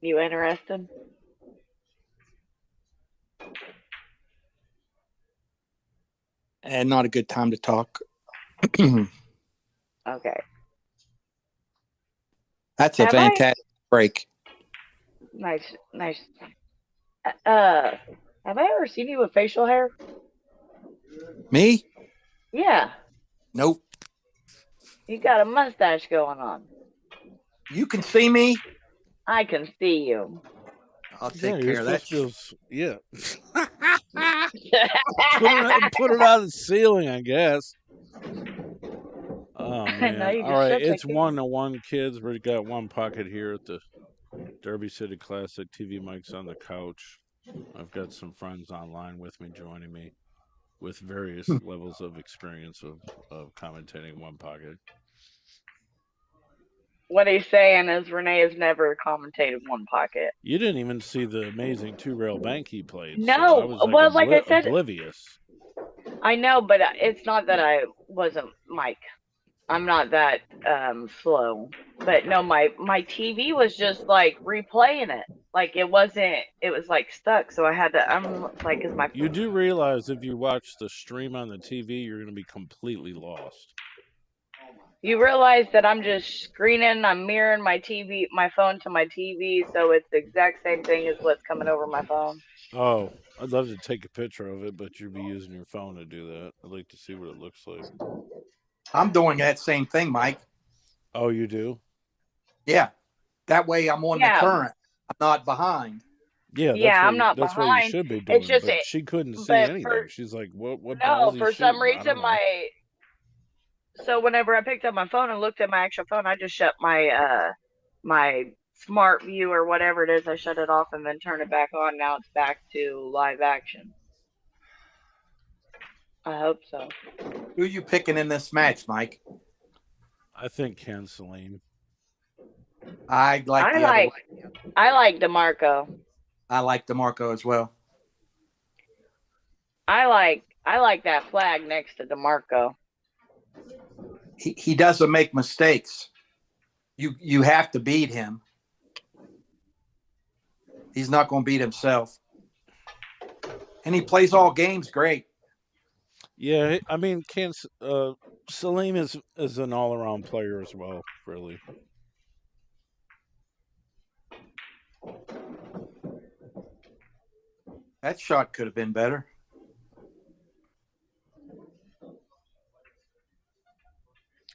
You interested? And not a good time to talk. Okay. That's a fantastic break. Nice. Have I ever seen you with facial hair? Me? Yeah. Nope. You got a mustache going on. You can see me. I can see you. I'll take care of that. Yeah. put it on the ceiling, I guess. Oh man! All right, it's 1-1, kids. We got one pocket here at the Derby City Classic. TV Mike's on the couch. I've got some friends online with me, joining me with various levels of experience of commentating one pocket. What he's saying is Renee has never commentated one pocket. You didn't even see the amazing two-rail bank he played. No, so I was like I said, oblivious. I know, but it's not that I wasn't Mike. I'm not that slow. But no, my TV was just like replaying it. Like it was like stuck, so I had to cuz my You do realize if you watch the stream on the TV, you're going to be completely lost. You realize that I'm just screening, I'm mirroring my phone to my TV, so it's the exact same thing as what's coming over my phone. Oh, I'd love to take a picture of it, but you'd be using your phone to do that. I'd like to see what it looks like. I'm doing that same thing, Mike. Oh, you do? Yeah. That way I'm on the current. I'm not behind. Yeah, I'm not that's behind. what you should be doing. It's just but she couldn't see anything. She's like, "What? No, balls for some reason So whenever I picked up my phone and looked at my actual phone, I just shut my my smart view or whatever it is. I shut it off and then turn it back on. Now it's back to live action. I hope so. Who are you picking in this match, Mike? I think Ken Salim. I like Demarco. I like Demarco as well. I like that flag next to Demarco. He doesn't make mistakes. You have to beat him. He's not going to beat himself. And he plays all games great. Yeah, I mean, Salim is an all around player as well. Really, That shot could have been better.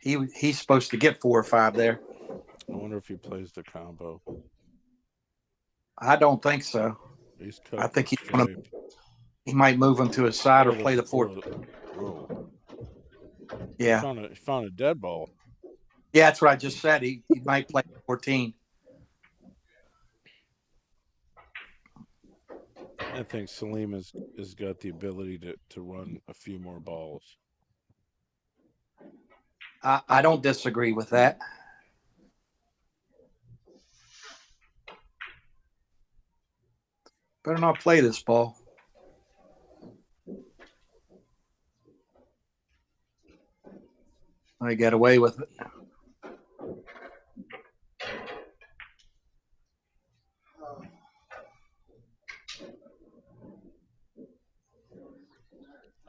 He's supposed to get 4 or 5 there. I wonder if he plays the combo. I don't think so. He's I cutting think it straight. he might move him to his side or play the 4. Whoa! Yeah, He found a dead ball. yeah, that's what I just said. He might play 14. I think Salim has got the ability to run a few more balls. I don't disagree with that. Better not play this ball. I got away with it.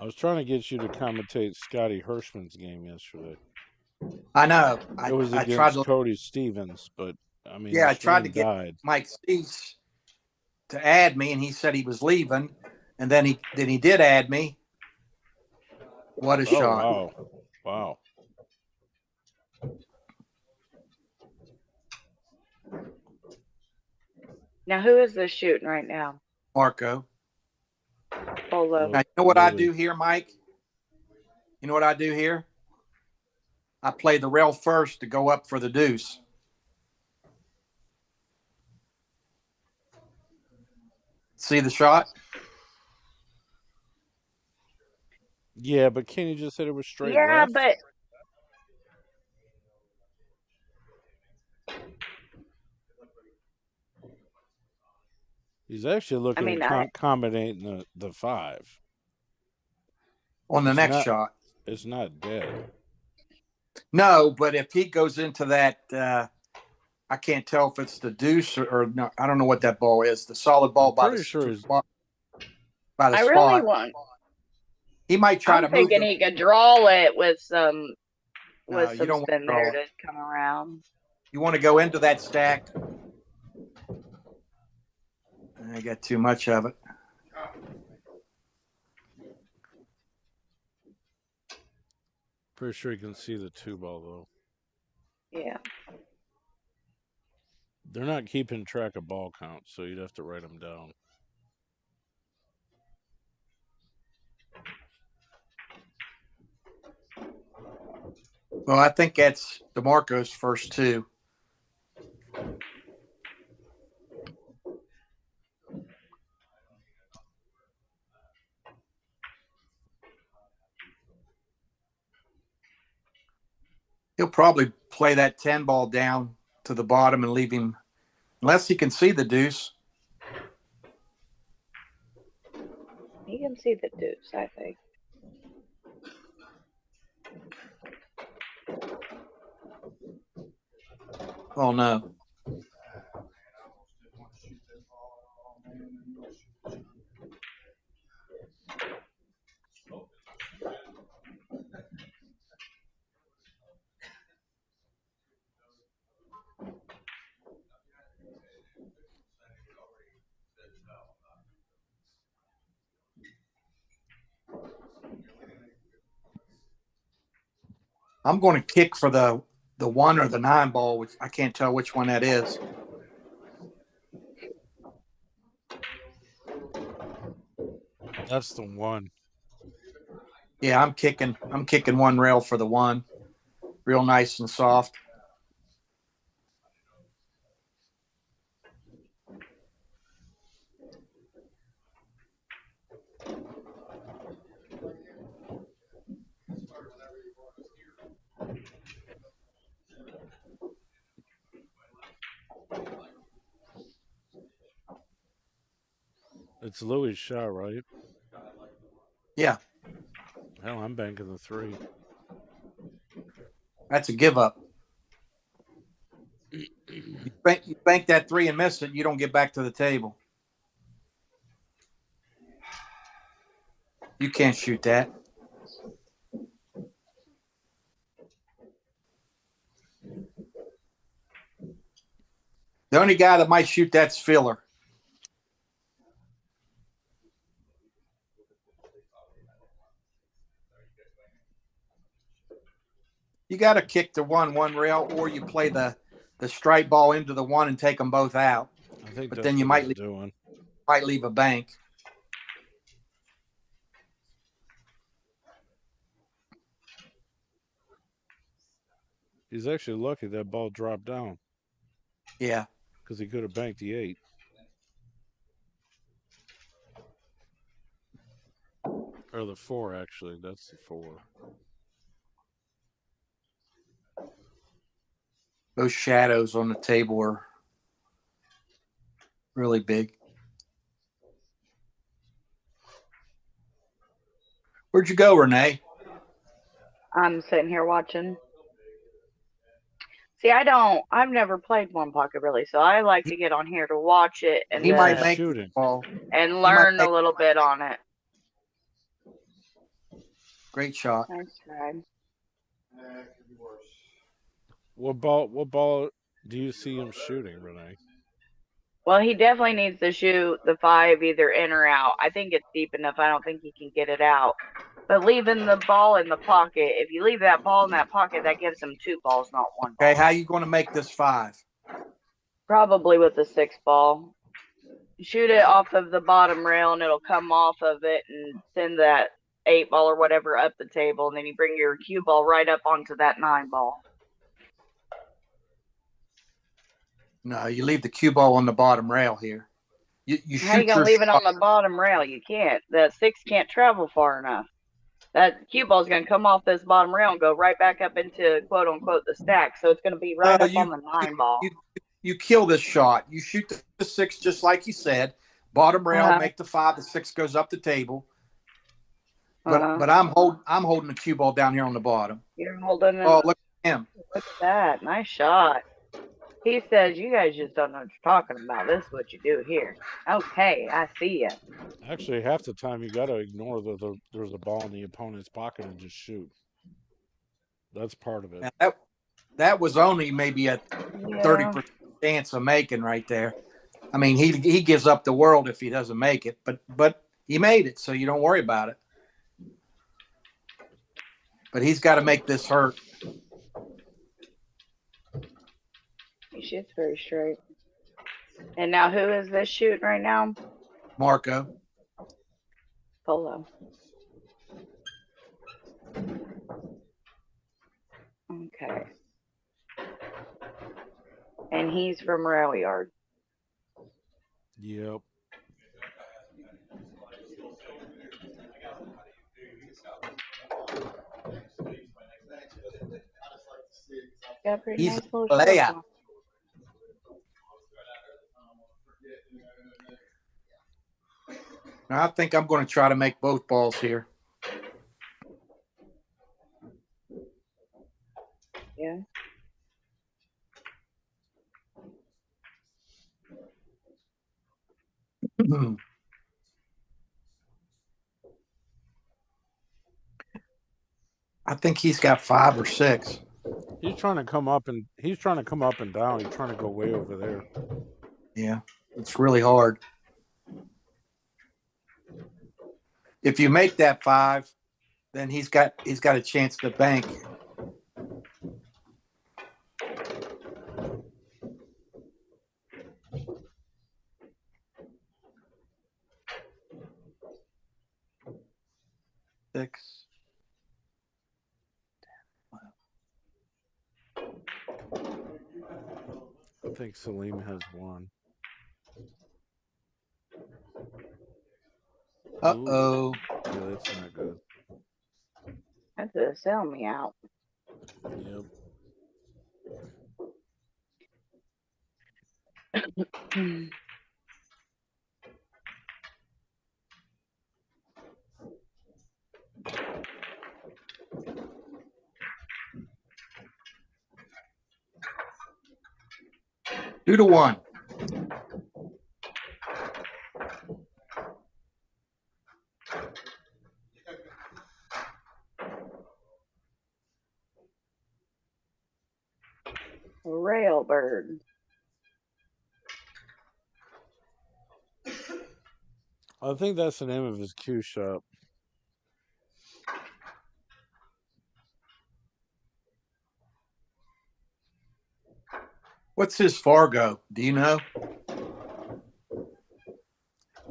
I was trying to get you to commentate Scotty Hirschman's game yesterday. I know. It was I tried against to. Cody Stevens, but I mean, Yeah, the I tried to stream get died. Mike Cease to add me, and he said he was leaving, and then he did add me. What a Oh shot! wow! Now, who is this shooting right now? Marco. Polo. Now, you know what I do here, Mike? You know what I do here? I play the rail first to go up for the deuce. See the shot? Yeah, but Kenny just said it was straight Yeah, left. but He's actually looking at combinating the 5 on the next shot. It's not dead. No, but if he goes into that, I can't tell if it's the deuce or no. I don't know what that ball is. The solid ball by the spot. I really want. He might try to move. I'm thinking he could draw it with some don't spin there to come around. You want to go into that stack. I got too much of it. Pretty sure you can see the 2 ball though. Yeah. They're not keeping track of ball counts, so you'd have to write them down. Well, I think that's Demarco's first 2. He'll probably play that 10 ball down to the bottom and leave him, unless he can see the deuce. He can see the deuce, I think. Oh, no. I'm going to kick for the 1 or the 9 ball, which I can't tell which one that is. That's the 1. Yeah, I'm kicking 1 rail for the 1. Real nice and soft. It's Louis' shot, right? Yeah. Hell, I'm banking the 3. That's a give up. You bank that 3 and miss it, you don't get back to the table. You can't shoot that. The only guy that might shoot that's Filler. You got to kick the one rail, or you play the straight ball into the one and take them both out. I think But that's then you what he's doing. might leave a bank. He's actually lucky that ball dropped down Yeah. because he could have banked the 8. Or the 4, actually. That's the 4. Those shadows on the table are really big. Where'd you go, Renee? I'm sitting here watching. See, I've never played One Pocket really, so I like to get on here to watch it and He might make shooting. the ball. and learn a little bit on it. Great shot. Nice try. What ball do you see him shooting, Renee? Well, he definitely needs to shoot the 5 either in or out. I think it's deep enough. I don't think he can get it out. But leaving the ball in the pocket, if you leave that ball in that pocket, that gives him 2 balls, not 1 ball. Okay, how you going to make this 5? Probably with a 6 ball. Shoot it off of the bottom rail, and it'll come off of it and send that 8 ball or whatever up the table, and then you bring your cue ball right up onto that 9 ball. No, you leave the cue ball on the bottom rail here. You How you shoot gonna your leave it on shot. the bottom rail? You can't. The 6 can't travel far enough. That cue ball's gonna come off this bottom rail and go right back up into quote unquote the stack. So it's gonna be right up on the 9 ball. You kill this shot. You shoot the 6 just like you said. Bottom rail, make the 5. The 6 goes up the table. But I'm holding the cue ball down here on the bottom. You're holding it. Oh, look at him. Look at that. Nice shot. He says, you guys just don't know what you're talking about. This is what you do here. Okay, I see you. Actually, half the time you got to ignore there's a ball in the opponent's pocket and just shoot. That's part of it. Now, that was only maybe a 30% chance of making right there. I mean, he gives up the world if he doesn't make it, but he made it, so you don't worry about it. But he's got to make this hurt. He shoots very straight. And now who is this shooting right now? Marco. Polo. Okay. And he's from Rail Yard. Yep. Got a pretty He's nice little layout. shot. Now, I think I'm going to try to make both balls here. Yeah. I think he's got 5 or 6. He's trying to come up and down. He's trying to go way over there. Yeah, it's really hard. If you make that 5, then he's got a chance to bank. Six. I think Salim has 1. Uh-oh. Yeah, that's not good. That's to sell me out. Yep. Two to 1. Railbird. I think that's the name of his cue shop. What's his Fargo? Do you know? I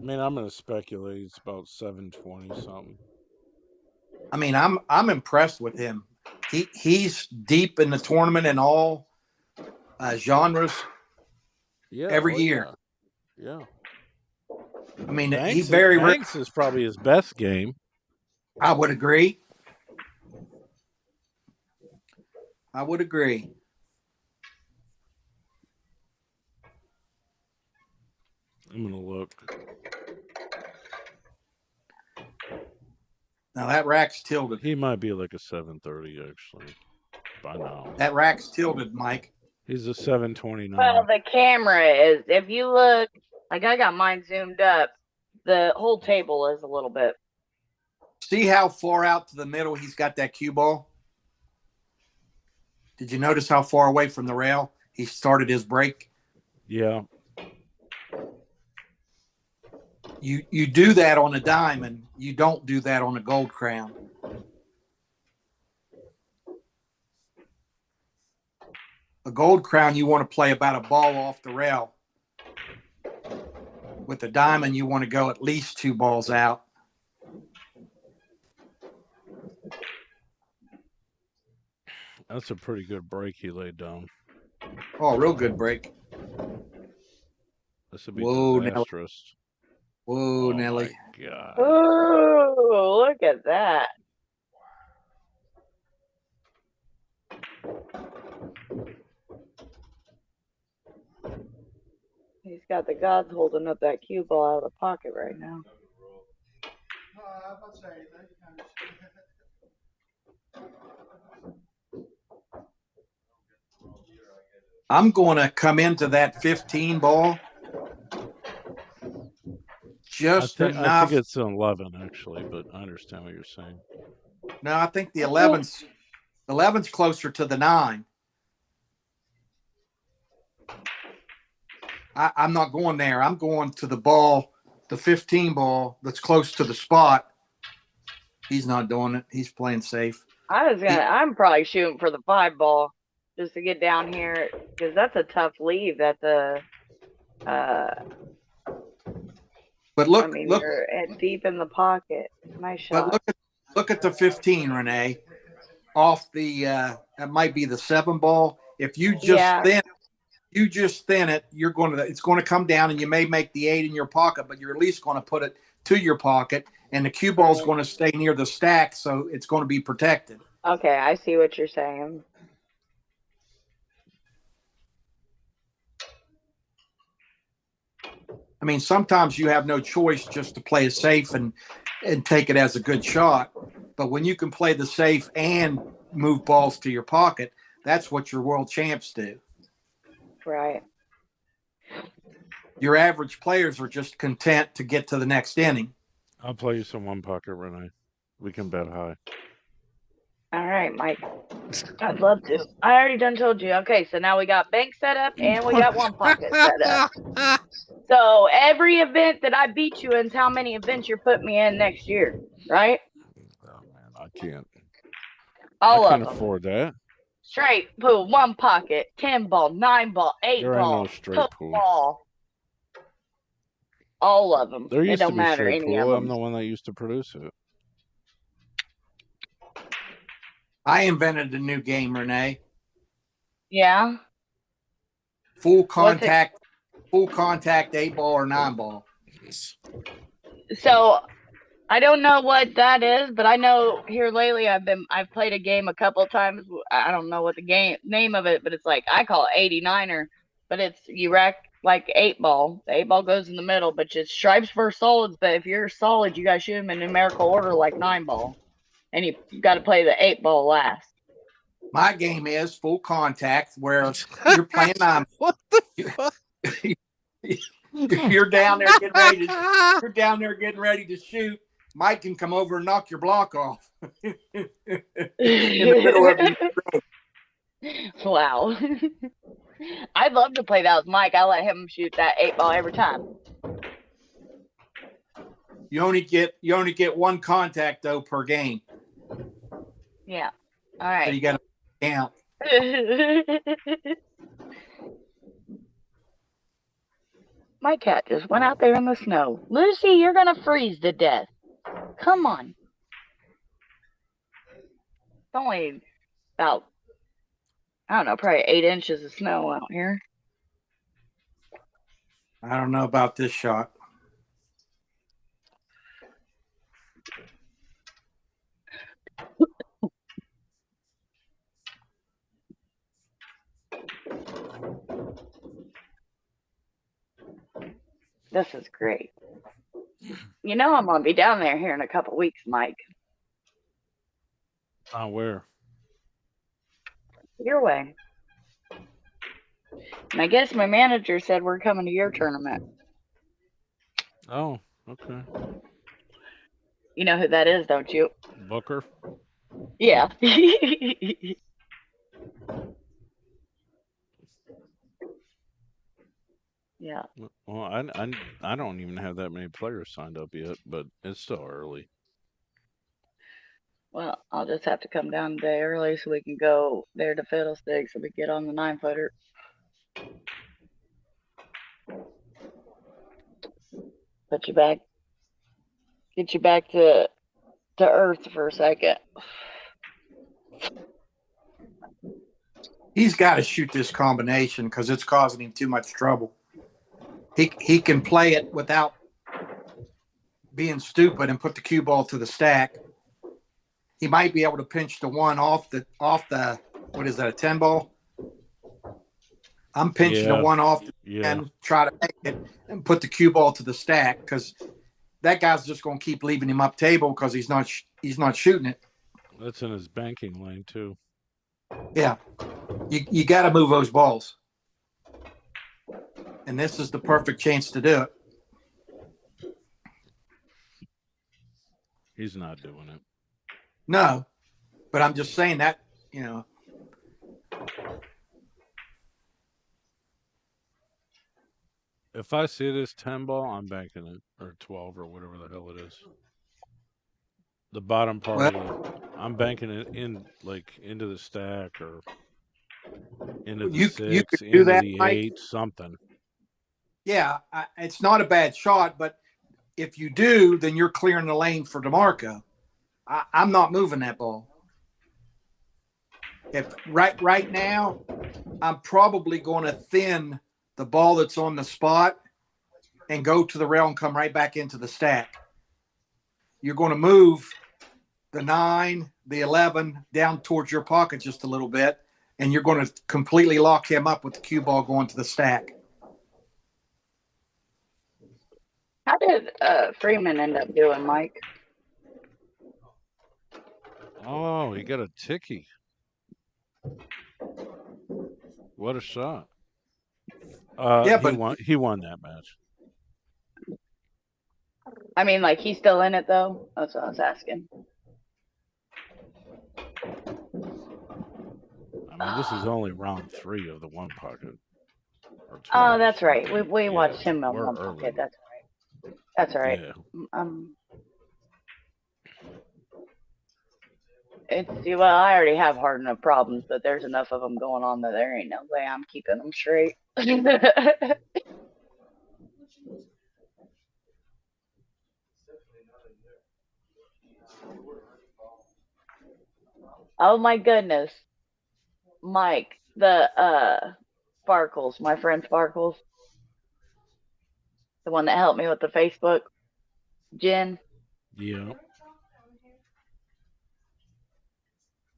mean, I'm gonna speculate it's about 720 something. I mean, I'm impressed with him. He's deep in the tournament in all genres Yeah, every year. Yeah. I mean, Banks is probably his best game. I would agree. I would agree. I'm gonna look. Now that rack's tilted. He might be like a 730 actually. By now. That rack's tilted, Mike. He's a 729. Well, the camera is. If you look, like I got mine zoomed up, the whole table is a little bit. See how far out to the middle he's got that cue ball? Did you notice how far away from the rail he started his break? Yeah. You do that on a diamond. You don't do that on a gold crown. A gold crown, you want to play about a ball off the rail. With a diamond, you want to go at least 2 balls out. That's a pretty good break he laid down. Oh, real good break. This would be Whoa, disastrous. Whoa, Nelly. My God. Oh, look at that. He's got the gods holding up that cue ball out of the pocket right now. I'm going to come into that 15 ball just enough. I think it's an 11 actually, but I understand what you're saying. No, I think the 11's closer to the 9. I'm not going there. I'm going to the ball, the 15 ball that's close to the spot. He's not doing it. He's playing safe. I'm probably shooting for the 5 ball just to get down here because that's a tough leave at the. But look, I mean, you're deep in the pocket. Nice shot. But look at the 15, Renee. Off the that might be the 7 ball. If you just thin it, it's going to come down, and you may make the 8 in your pocket, but you're at least going to put it to your pocket, and the cue ball is going to stay near the stack, so it's going to be protected. Okay, I see what you're saying. I mean, sometimes you have no choice just to play it safe and take it as a good shot. But when you can play the safe and move balls to your pocket, that's what your world champs do. Right. Your average players are just content to get to the next inning. I'll play you some 1 pocket, Renee. We can bet high. All right, Mike. I'd love to. I already done told you. Okay, so now we got bank set up and we got 1 pocket set up. So every event that I beat you in is how many events you're putting me in next year, right? Oh man, I can't. All I of can't them. afford that. Straight pool, 1 pocket, 10 ball, 9 ball, 8 There ain't ball, no straight pool. ball. All of them. There used it to don't be matter straight any pool. of I'm them. the one that used to produce it. I invented a new game, Renee. Yeah. Full contact 8 ball or 9 ball. So I don't know what that is, but I know here lately I've played a game a couple of times. I don't know what the name of it, but it's like I call it 89er, but it's you rack like 8 ball. The 8 ball goes in the middle, but just stripes for solids. But if you're solid, you gotta shoot them in numerical order like 9 ball, and you got to play the 8 ball last. My game is full contact, where you're playing 9. What the fuck? You're down there getting ready. You're down there getting ready to shoot. Mike can come over and knock your block off in the middle of your throw. Wow. I'd love to play that with Mike. I let him shoot that 8 ball every time. You only get one contact though per game. Yeah. All So right. you got to count. My cat just went out there in the snow. Lucy, you're gonna freeze to death. Come on. It's only about, I don't know, probably 8 inches of snow out here. I don't know about this shot. This is great. You know I'm gonna be down there here in a couple weeks, Mike. Where? Your way. And I guess my manager said we're coming to your tournament. Oh, okay. You know who that is, don't you? Booker. Yeah. Yeah. Well, I don't even have that many players signed up yet, but it's still early. Well, I'll just have to come down a day early so we can go there to Fiddlesticks so we get on the 9-footer. Put you back. Get you back to earth for a second. He's got to shoot this combination because it's causing him too much trouble. He can play it without being stupid and put the cue ball to the stack. He might be able to pinch the one off the what is that, a 10 ball? I'm pinching the one off the 10, try to make it and put the cue ball to the stack because that guy's just going to keep leaving him up table because he's not shooting it. That's in his banking lane too. Yeah, you got to move those balls, and this is the perfect chance to do it. He's not doing it. No, but I'm just saying that, you know. If I see this 10 ball, I'm banking it, or 12 or whatever the hell it is. The bottom part I'm banking it in, like, into the stack or into the 6, you could do into that, the Mike. 8, something. Yeah, it's not a bad shot, but if you do, then you're clearing the lane for Demarco. I'm not moving that ball. If right now, I'm probably going to thin the ball that's on the spot and go to the rail and come right back into the stack. You're going to move the 9, the 11 down towards your pocket just a little bit, and you're going to completely lock him up with the cue ball going to the stack. How did Freeman end up doing, Mike? Oh, he got a ticky. What a shot. He won that match. I mean, like, he's still in it, though? That's what I was asking. I mean, this is only round 3 of the one pocket. Oh, that's right. We watched him on one early. pocket. That's right. That's right. Yeah. Well, I already have hard enough problems, but there's enough of them going on that there ain't no way I'm keeping them straight. Oh my goodness. Mike, the Sparkles, my friend Sparkles, the one that helped me with the Facebook, Jen. Yeah.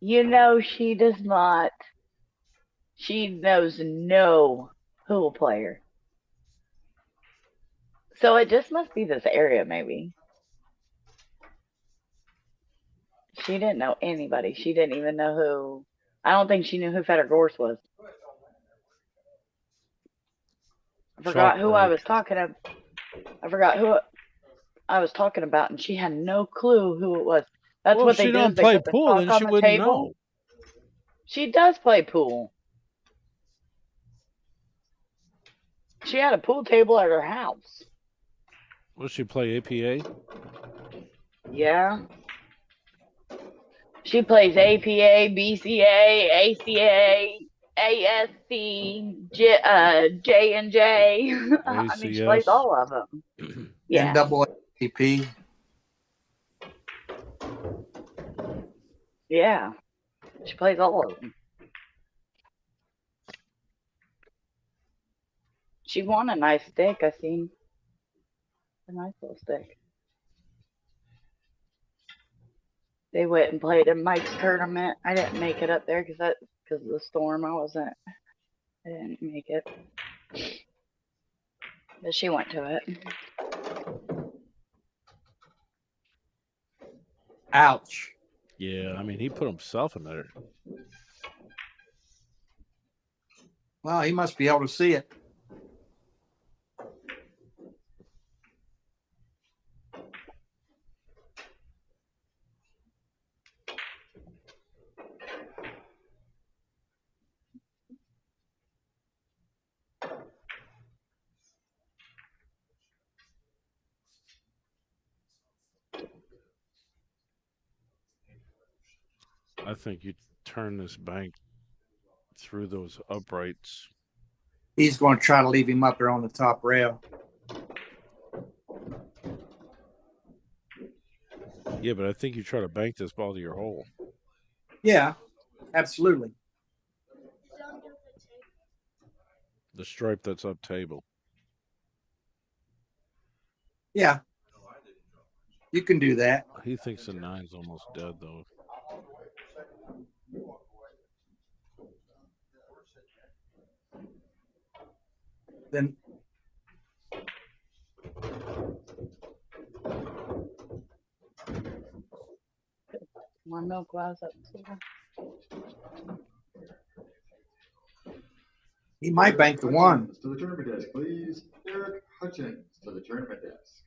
You know, she does not. She knows no pool player. So it just must be this area, maybe. She didn't know anybody. She didn't even know who. I don't think she knew who Feder Gorse was. I forgot who I was talking about. I forgot who I was talking about, and she had no clue who it was. That's what they do. If she don't play pool, then she wouldn't know. She does play pool. She had a pool table at her house. Will she play APA? Yeah. She plays APA, BCA, ACA, ASC, J&J. I mean, she plays ACS. all of them. Yeah. NAACP. Yeah. She plays all of them. She won a nice stick, I seen. A nice little stick. They went and played in Mike's tournament. I didn't make it up there because of the storm. I didn't make it. But she went to it. Ouch. Yeah, I mean, he put himself in there. Well, he must be able to see it. I think you turn this bank through those uprights. He's going to try to leave him up there on the top rail. Yeah, but I think you try to bank this ball to your hole. Yeah, absolutely. The stripe that's up table. Yeah. You can do that. He thinks the 9's almost dead, though. Then More milk glass up too. he might bank the 1. To the tournament desk, please. Eric Hutchins to the tournament desk.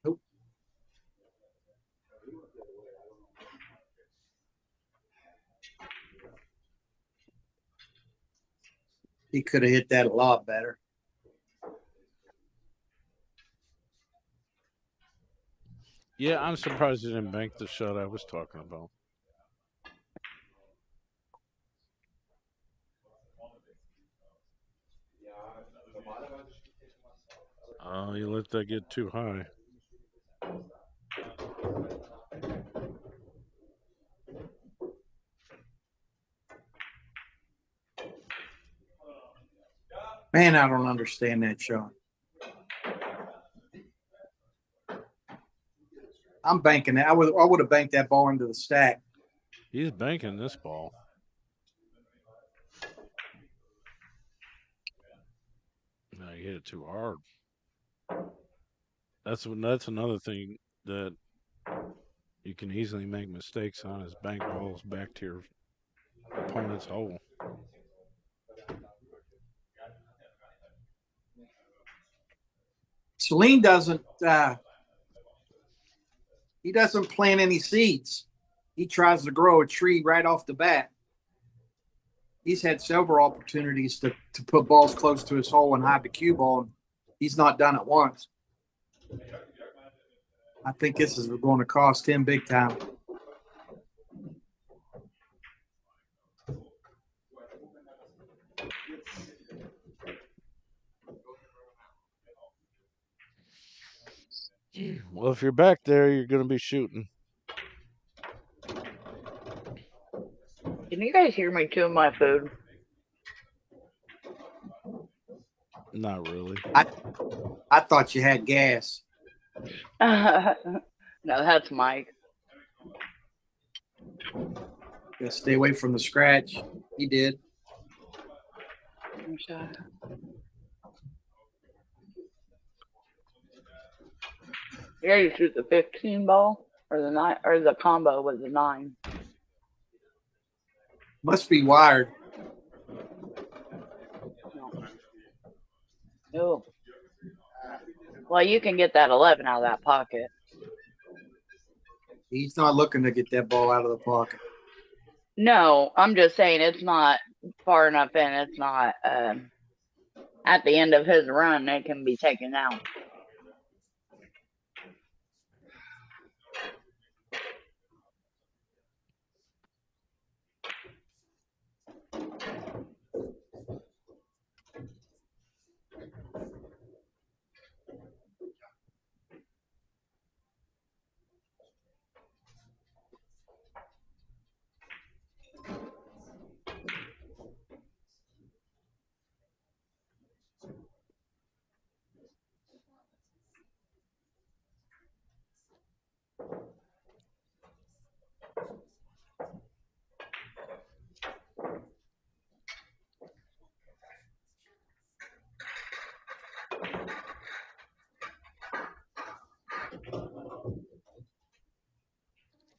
Nope. He could have hit that a lot better. Yeah, I'm surprised he didn't bank the shot I was talking about. Oh, you let that get too high. Man, I don't understand that shot. I'm banking that. I would have banked that ball into the stack. He's banking this ball. No, he hit it too hard. That's another thing that you can easily make mistakes on is bank balls back to your opponent's hole. Salim doesn't. He doesn't plant any seeds. He tries to grow a tree right off the bat. He's had several opportunities to put balls close to his hole and hide the cue ball. And he's not done it once. I think this is going to cost him big time. Well, if you're back there, you're going to be shooting. Can you guys hear me chewing my food? Not really. I thought you had gas. No, that's Mike. Gotta stay away from the scratch. He did. You gotta shoot the 15 ball or the 9 or the combo with the 9. Must be wired. No. Well, you can get that 11 out of that pocket. He's not looking to get that ball out of the pocket. No, I'm just saying it's not far enough in. It's not at the end of his run, it can be taken out.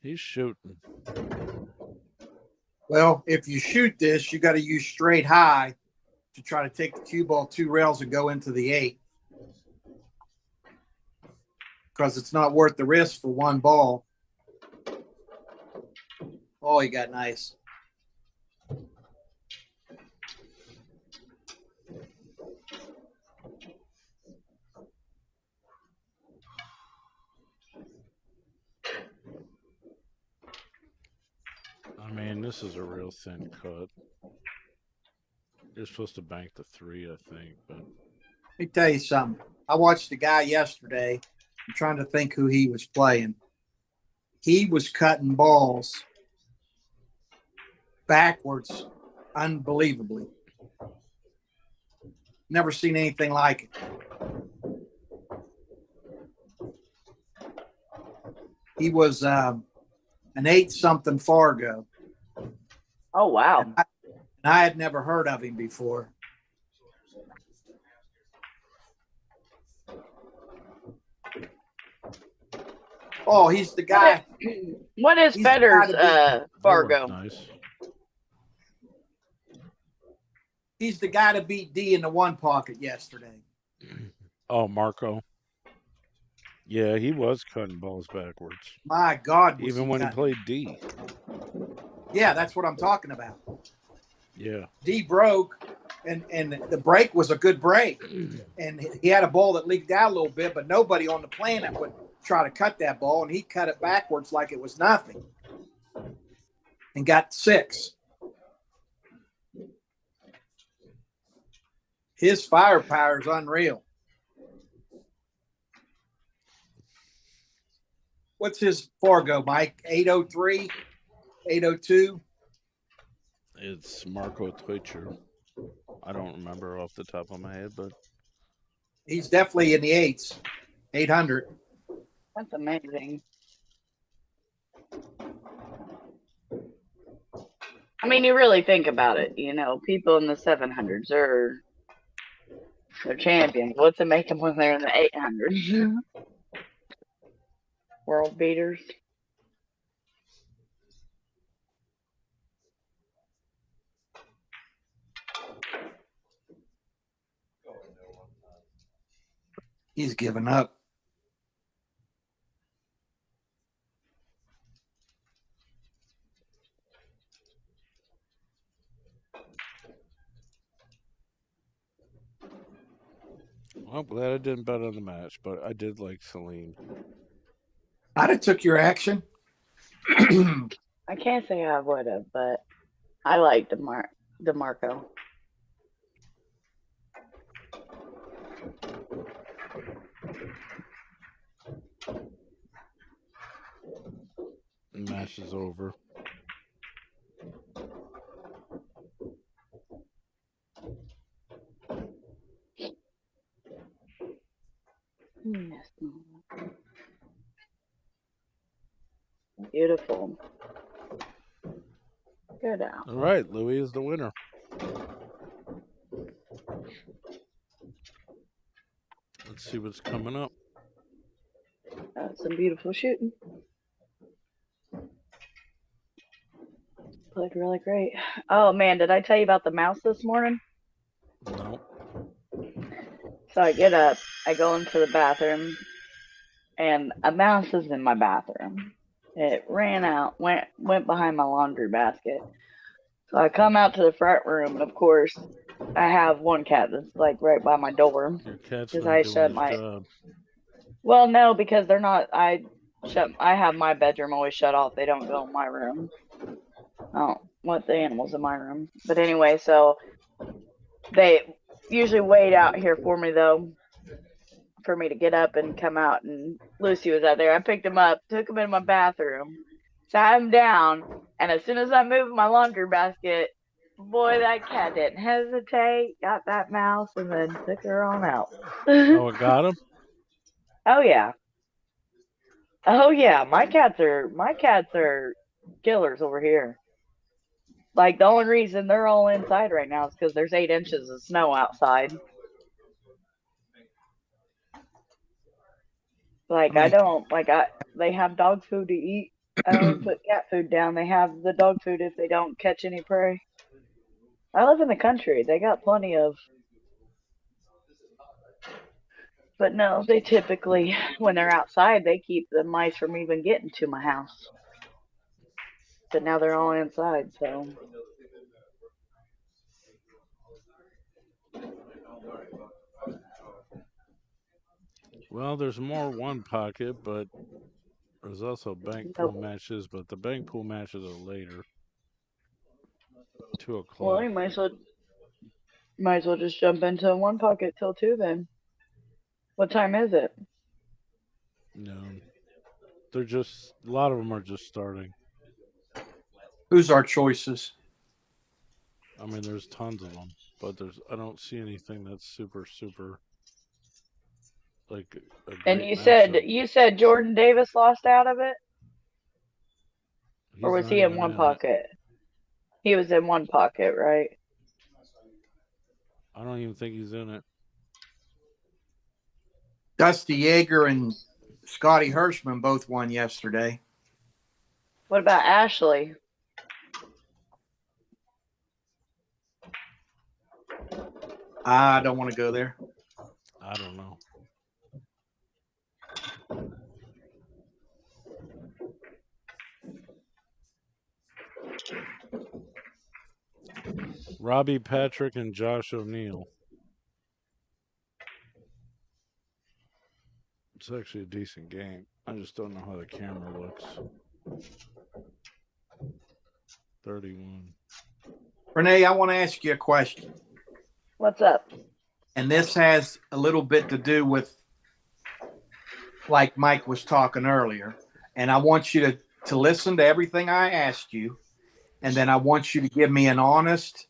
He's shooting. Well, if you shoot this, you got to use straight high to try to take the cue ball 2 rails and go into the 8. Because it's not worth the risk for 1 ball. Oh, he got nice. I mean, this is a real thin cut. You're supposed to bank the 3, I think, but Let me tell you something. I watched a guy yesterday. I'm trying to think who he was playing. He was cutting balls backwards unbelievably. Never seen anything like it. He was an 8-something Fargo. Oh, wow. And I had never heard of him before. Oh, he's the guy. What is Federer's Fargo? nice. He's the guy to beat D in the 1 pocket yesterday. Oh, Marco. Yeah, he was cutting balls backwards. My God. Even when he played D. Yeah, that's what I'm talking about. Yeah. D broke, and the break was a good break. And he had a ball that leaked out a little bit, but nobody on the planet would try to cut that ball, and he cut it backwards like it was nothing and got 6. His firepower is unreal. What's his Fargo, Mike? 803, 802? It's Marco Twitcher. I don't remember off the top of my head, but he's definitely in the 8s, 800. That's amazing. I mean, you really think about it. You know, people in the 700s they're champions. What's it make them when they're in the 800s? World beaters. He's given up. Well, I'm glad I didn't bet on the match, but I did like Salim. I'd have took your action. I can't say I would have, but I like Demarco. The match is over. Beautiful. Good out. All right, Louis is the winner. Let's see what's coming up. Some beautiful shooting. Played really great. Oh man, did I tell you about the mouse this morning? No. So I get up, I go into the bathroom, and a mouse is in my bathroom. It ran out, went behind my laundry basket. So I come out to the front room, and of course, I have one cat that's like right by my door Your cat's because not I doing shut his my. job. Well, no, because they're not. I have my bedroom always shut off. They don't go in my room. I don't want the animals in my room. But anyway, so they usually wait out here for me though, for me to get up and come out. And Lucy was out there. I picked him up, took him in my bathroom, sat him down, and as soon as I moved my laundry basket, boy, that cat didn't hesitate. Got that mouse and then took her on out. Oh, it got him? Oh yeah. Oh yeah. My cats are killers over here. Like the only reason they're all inside right now is because there's 8 inches of snow outside. How Like I many? don't like I they have dog food to eat. I don't put cat food down. They have the dog food if they don't catch any prey. I live in the country. They got plenty of. But no, they typically when they're outside they keep the mice from even getting to my house. But now they're all inside, so Well, there's more one pocket, but there's also bank pool nope. matches, but the bank pool matches are later. Well, 2 o'clock. you might as well just jump into one pocket till 2 then. What time is it? No. They're just, a lot of them are just starting. Who's our choices? I mean, there's tons of them, but I don't see anything that's super, like a And great you said matchup. you said Jordan Davis lost out of it, or He's was not he in even one in it. pocket? He was in one pocket, right? I don't even think he's in it. Dusty Yeager and Scotty Hirschman both won yesterday. What about Ashley? I don't want to go there. I don't know. Robbie Patrick and Josh O'Neill. It's actually a decent game. I just don't know how the camera looks. 31. Renee, I want to ask you a question. What's up? And this has a little bit to do with, like Mike was talking earlier. And I want you to listen to everything I asked you. And then I want you to give me an honest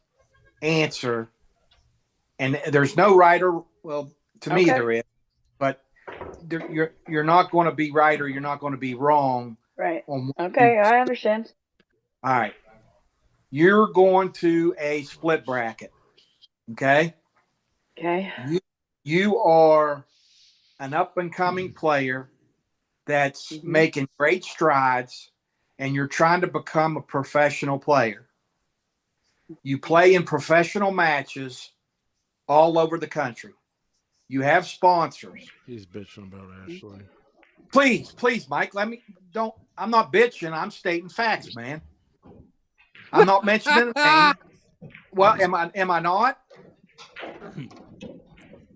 answer. And there's no right or, well, to me Okay. there is. But you're not going to be right or you're not going to be wrong. Right. On Okay, I understand. All right. You're going to a split bracket. Okay. Okay. You are an up and coming player that's making great strides and you're trying to become a professional player. You play in professional matches all over the country. You have sponsors. He's bitching about Ashley. Please, Mike, I'm not bitching. I'm stating facts, man. I'm not mentioning a name. Well, am I not?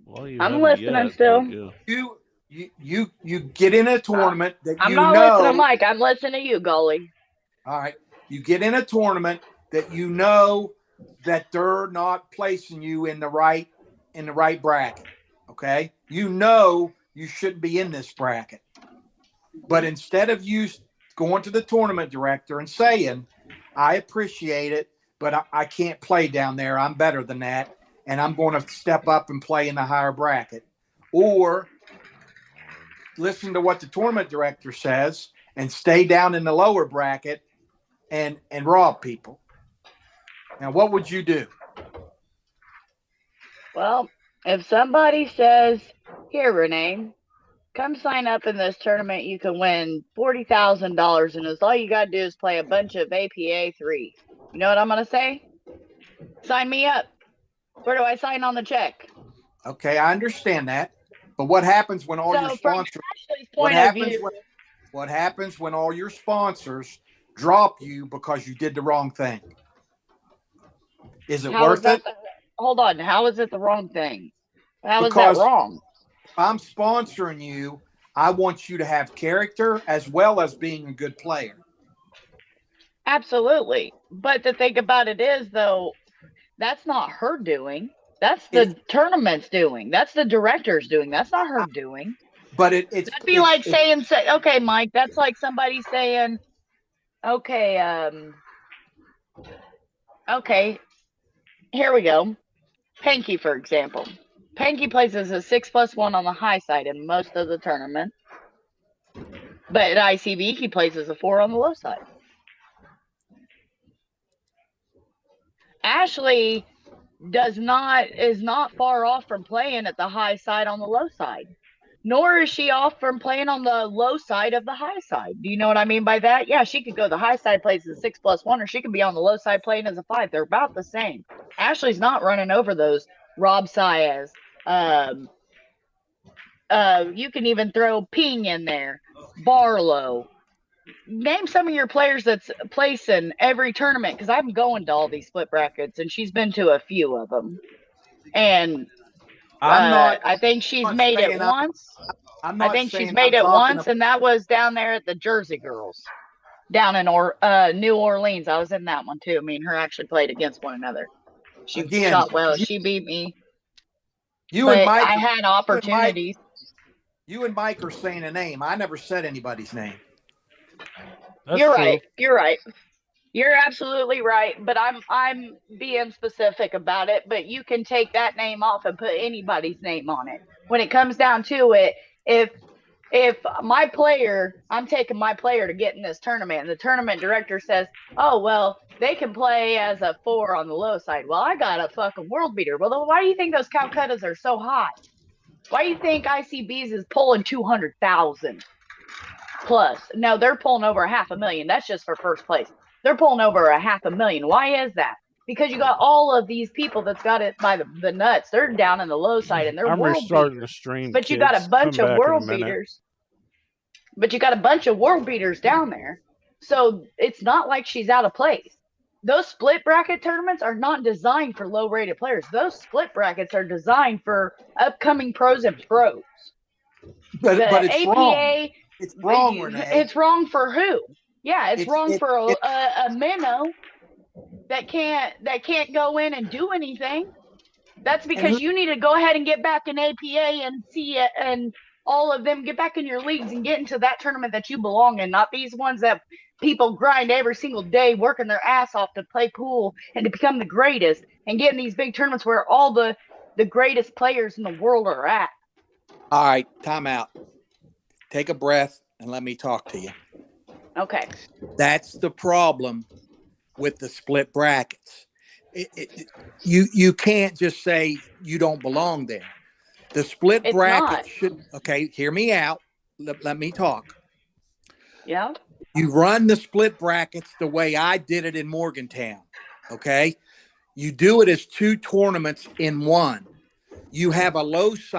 Well, you I'm haven't listening yet, still. but yeah. You get in a tournament that I'm you not know. listening to Mike. I'm listening to you, Gully. All right. You get in a tournament that you know that they're not placing you in the right bracket. Okay. You know you shouldn't be in this bracket. But instead of you going to the tournament director and saying, I appreciate it, but I can't play down there. I'm better than that. And I'm going to step up and play in the higher bracket. Or listen to what the tournament director says and stay down in the lower bracket and rob people. Now, what would you do? Well, if somebody says, here, Renee, come sign up in this tournament, you can win $40,000, and all you got to do is play a bunch of APA 3. You know what I'm going to say? Sign me up. Where do I sign on the check? Okay, I understand that. But what happens when all your sponsors what happens when all your sponsors drop you because you did the wrong thing? Is it worth it? hold on. How is it the wrong thing? How is that Because wrong? if I'm sponsoring you, I want you to have character as well as being a good player. Absolutely. But the thing about it is, though, that's not her doing. That's It's the tournament's doing. That's the director's doing. That's not her doing. but it's That'd be like saying, okay, Mike, that's like somebody saying, okay, okay, here we go. Panky, for example. Panky plays as a 6+1 on the high side in most of the tournament. But at ICB, he plays as a 4 on the low side. Ashley is not far off from playing at the high side on the low side. Nor is she off from playing on the low side of the high side. Do you know what I mean by that? Yeah, she could go the high side plays as a 6+1, or she could be on the low side playing as a 5. They're about the same. Ashley's not running over those Rob Saez. You can even throw Ping in there. Barlow. Name some of your players that's placing every tournament, because I'm going to all these split brackets, and she's been to a few of them. And I think she's made it once. I think she's made it once, and that was down there at the Jersey Girls down in New Orleans. I was in that one too. Me and her actually played against one another. She shot well. She beat me. And Mike, I had opportunities. You and Mike are saying a name. I never said anybody's name. You're right. You're right. You're absolutely right. But I'm being specific about it. But you can take that name off and put anybody's name on it. When it comes down to it, if my player, I'm taking my player to get in this tournament, and the tournament director says, oh, well, they can play as a 4 on the low side. Well, I got a fucking world beater. Well, then why do you think those Calcuttas are so high? Why do you think ICB's is pulling 200,000 plus? No, they're pulling over 500,000. That's just for first place. They're pulling over 500,000. Why is that? Because you got all of these people that's got it by the nuts. They're down in the low side, and they're world restarting beaters. the stream. But you got a bunch of world beaters. But you got a bunch of world beaters down there. So it's not like she's out of place. Those split bracket tournaments are not designed for low rated players. Those split brackets are designed for upcoming pros and pros. But it's APA, wrong. It's wrong, Renee. It's wrong for who? Yeah, it's wrong for a minnow that can't go in and do anything. That's because you need to go ahead and get back in APA and see it, and all of them get back in your leagues and get into that tournament that you belong in, not these ones that people grind every single day, working their ass off to play pool and to become the greatest and get in these big tournaments where all the greatest players in the world are at. All right, time out. Take a breath and let me talk to you. Okay. That's the problem with the split brackets. You can't just say you don't belong there. The split bracket should, okay, hear me out. Let me talk. Yeah. You run the split brackets the way I did it in Morgantown, okay? You do it as 2 tournaments in one. You have a low side.